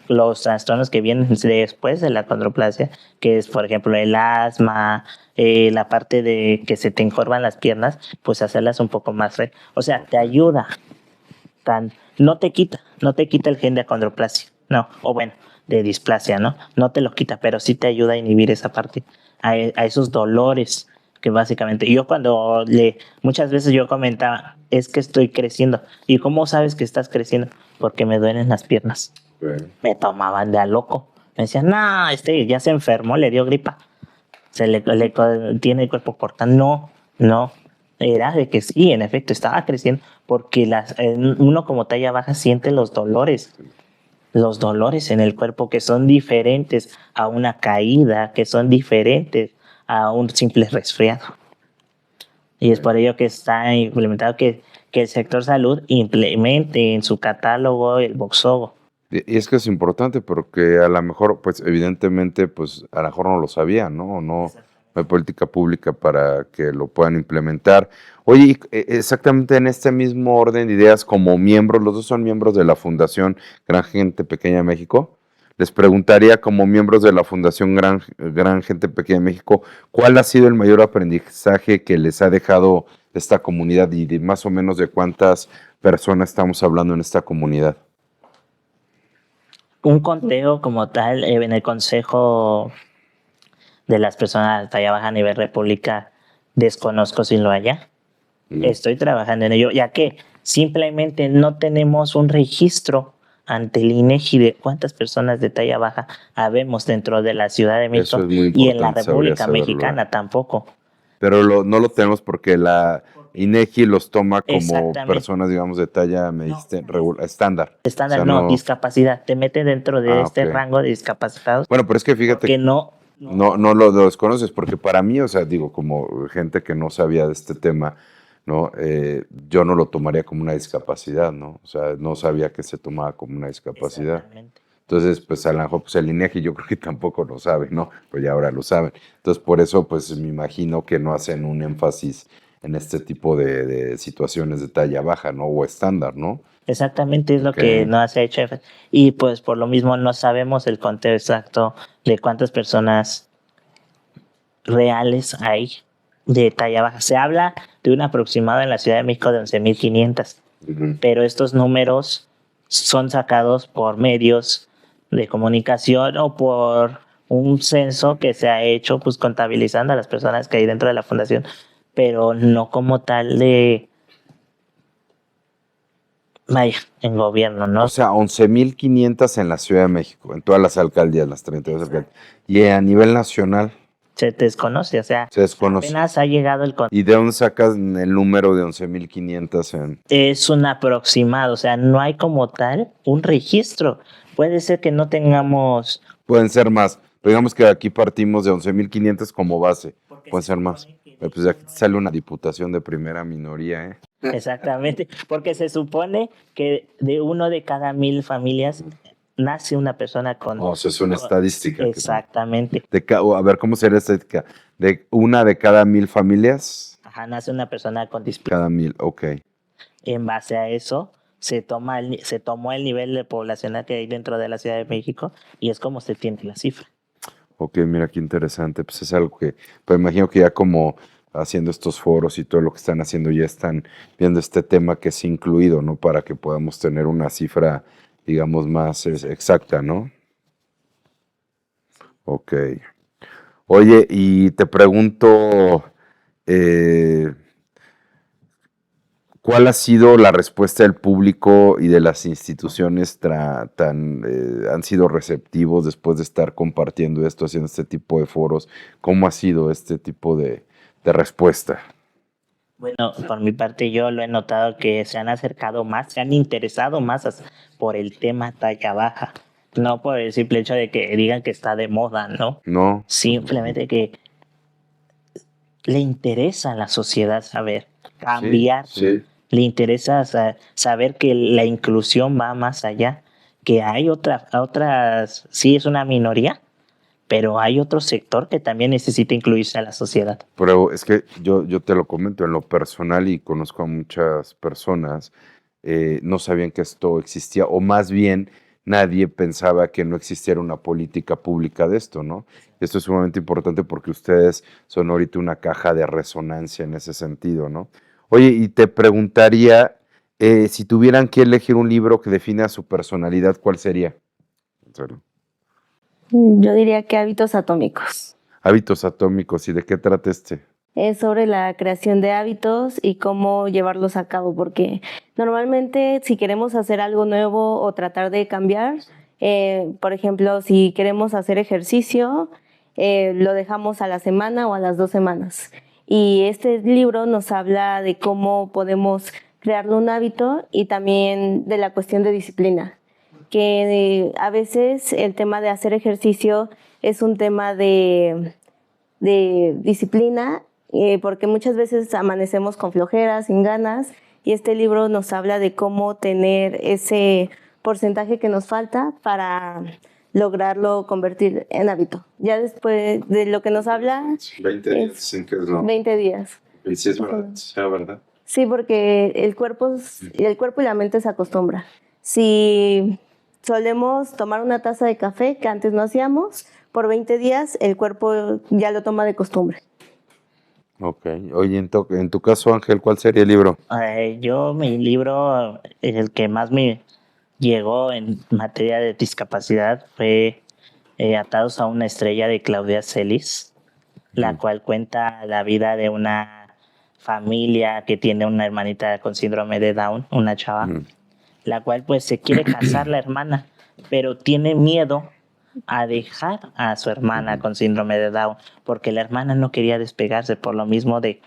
los trastornos que vienen después de la condroplasia, que es, por ejemplo, el asma, la parte de que se te encorvan las piernas, pues hacerlas un poco más o sea, te ayuda. No te quita el gen de acondroplasia, no, o bueno, de displasia, no te lo quita, pero sí te ayuda a inhibir esa parte, a esos dolores que básicamente, muchas veces yo comentaba, es que estoy creciendo. ¿Y cómo sabes que estás creciendo? Porque me duelen las piernas. Me tomaban de a loco. Me decían, no, ya se enfermó, le dio gripa. Tiene el cuerpo cortado. No. Era de que sí, en efecto, estaba creciendo porque uno como talla baja siente los dolores en el cuerpo que son diferentes a una caída, que son diferentes a un simple resfriado. Y es por ello que está implementado que el sector salud implemente en su catálogo el Voxzogo. Y es que es importante porque a lo mejor, pues evidentemente, pues a lo mejor no lo sabían, ¿no? No hay política pública para que lo puedan implementar. Oye, exactamente en este mismo orden de ideas, como miembros, los dos son miembros de la Fundación Gran Gente Pequeña México. Les preguntaría, como miembros de la Fundación Gran Gente Pequeña México, ¿cuál ha sido el mayor aprendizaje que les ha dejado esta comunidad y de más o menos de cuántas personas estamos hablando en esta comunidad? Un conteo como tal en el Consejo de las Personas de Talla Baja a nivel república, desconozco si lo haya. Estoy trabajando en ello, ya que simplemente no tenemos un registro ante el INEGI de cuántas personas de talla baja habemos dentro de la Ciudad de México y en la República Mexicana tampoco. Pero no lo tenemos porque la INEGI los toma como personas, digamos, de talla estándar. Estándar, o sea, no, discapacidad. Te mete dentro de este rango de discapacitados. Bueno, pero es que fíjate que no lo desconoces, porque para mí, o sea, digo, como gente que no sabía de este tema, ¿no? Yo no lo tomaría como una discapacidad, ¿no? O sea, no sabía que se tomaba como una discapacidad. Entonces, pues a lo mejor pues, el INEGI yo creo que tampoco lo sabe, ¿no? Pues ya ahora lo saben. Entonces, por eso, pues me imagino que no hacen un énfasis en este tipo de situaciones de talla baja, ¿no? O estándar, ¿no? Exactamente, es lo que no se ha hecho. Y pues por lo mismo no sabemos el conteo exacto de cuántas personas reales hay de talla baja. Se habla de un aproximado en la Ciudad de México de 11,500, pero estos números son sacados por medios de comunicación o por un censo que se ha hecho pues contabilizando a las personas que hay dentro de la fundación, pero no como tal en gobierno, ¿no? O sea, 11,500 en la Ciudad de México, en todas las alcaldías, las 32 alcaldías. Y a nivel nacional. Se desconoce, o sea, apenas ha llegado el ¿Y de dónde sacas el número de 11,500? Es un aproximado, o sea, no hay como tal un registro. Puede ser que no tengamos... Pueden ser más, pero digamos que aquí partimos de 11,500 como base, pueden ser más. Pues aquí sale una diputación de primera minoría, ¿eh? Exactamente, porque se supone que de uno de cada 1,000 familias nace una persona con... O sea, es una estadística. Exactamente. A ver, ¿cómo sería la estadística? ¿De una de cada 1,000 familias? Ajá, nace una persona con displasia. Cada 1,000, ok. En base a eso, se tomó el nivel de poblacional que hay dentro de la Ciudad de México y es como se tiene la cifra. Ok, mira qué interesante. Pues es algo que, pues imagino que ya como haciendo estos foros y todo lo que están haciendo, ya están viendo este tema que es incluido, ¿no? Para que podamos tener una cifra, digamos, más exacta, ¿no? Ok. Oye, y te pregunto, ¿cuál ha sido la respuesta del público y de las instituciones han sido receptivos después de estar compartiendo esto, haciendo este tipo de foros? ¿Cómo ha sido este tipo de respuesta? Bueno, por mi parte yo lo he notado que se han acercado más, se han interesado más por el tema talla baja. No por el simple hecho de que digan que está de moda, ¿no? No. Simplemente que le interesa a la sociedad saber, cambiar. Sí. Le interesa saber que la inclusión va más allá, que hay otras, sí es una minoría, pero hay otro sector que también necesita incluirse a la sociedad. Pero es que yo te lo comento en lo personal y conozco a muchas personas, no sabían que esto existía, o más bien nadie pensaba que no existiera una política pública de esto, ¿no? Esto es sumamente importante porque ustedes son ahorita una caja de resonancia en ese sentido, ¿no? Oye, y te preguntaría, si tuvieran que elegir un libro que defina su personalidad, ¿cuál sería? En serio. Yo diría que Hábitos Atómicos. Hábitos atómicos, ¿y de qué trata este? Es sobre la creación de hábitos y cómo llevarlos a cabo, porque normalmente si queremos hacer algo nuevo o tratar de cambiar, por ejemplo, si queremos hacer ejercicio, lo dejamos a la semana o a las 2 semanas. Y este libro nos habla de cómo podemos crearle un hábito y también de la cuestión de disciplina, que a veces el tema de hacer ejercicio es un tema de disciplina, porque muchas veces amanecemos con flojeras, sin ganas, y este libro nos habla de cómo tener ese porcentaje que nos falta para lograrlo convertir en hábito. Ya después de lo que nos habla... 20 días, ¿en qué es no? 20 días. Y si es verdad, sea verdad. Sí, porque el cuerpo y la mente se acostumbran. Si solemos tomar una taza de café que antes no hacíamos, por 20 días el cuerpo ya lo toma de costumbre. Ok. Oye, en tu caso, Ángel, ¿cuál sería el libro? Mi libro, el que más me llegó en materia de discapacidad fue Atados a una estrella de Claudia Celis, la cual cuenta la vida de una familia que tiene una hermanita con síndrome de Down, una chava, la cual pues se quiere casar la hermana, pero tiene miedo a dejar a su hermana con síndrome de Down, porque la hermana no quería despegarse por lo mismo de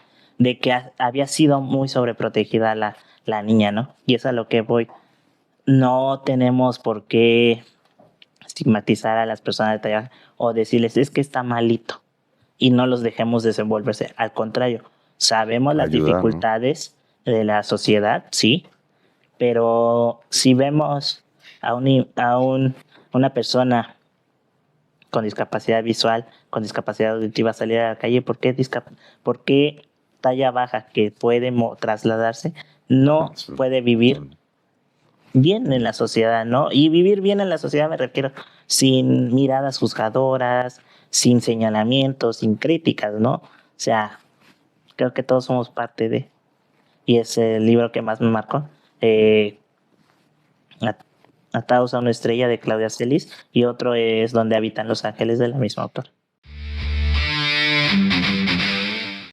que había sido muy sobreprotegida la niña, ¿no? Y es a lo que voy. No tenemos por qué estigmatizar a las personas de talla baja o decirles es que está malito y no los dejemos desenvolverse. Al contrario, sabemos las dificultades de la sociedad, sí, pero si vemos a una persona con discapacidad visual, con discapacidad auditiva salir a la calle, ¿por qué talla baja que puede trasladarse no puede vivir bien en la sociedad, ¿no? Y vivir bien en la sociedad me refiero sin miradas juzgadoras, sin señalamientos, sin críticas, ¿no? O sea, creo que todos somos parte de... Y es el libro que más me marcó. Atados a una estrella de Claudia Celis, y otro es Donde habitan los ángeles, de la misma autora.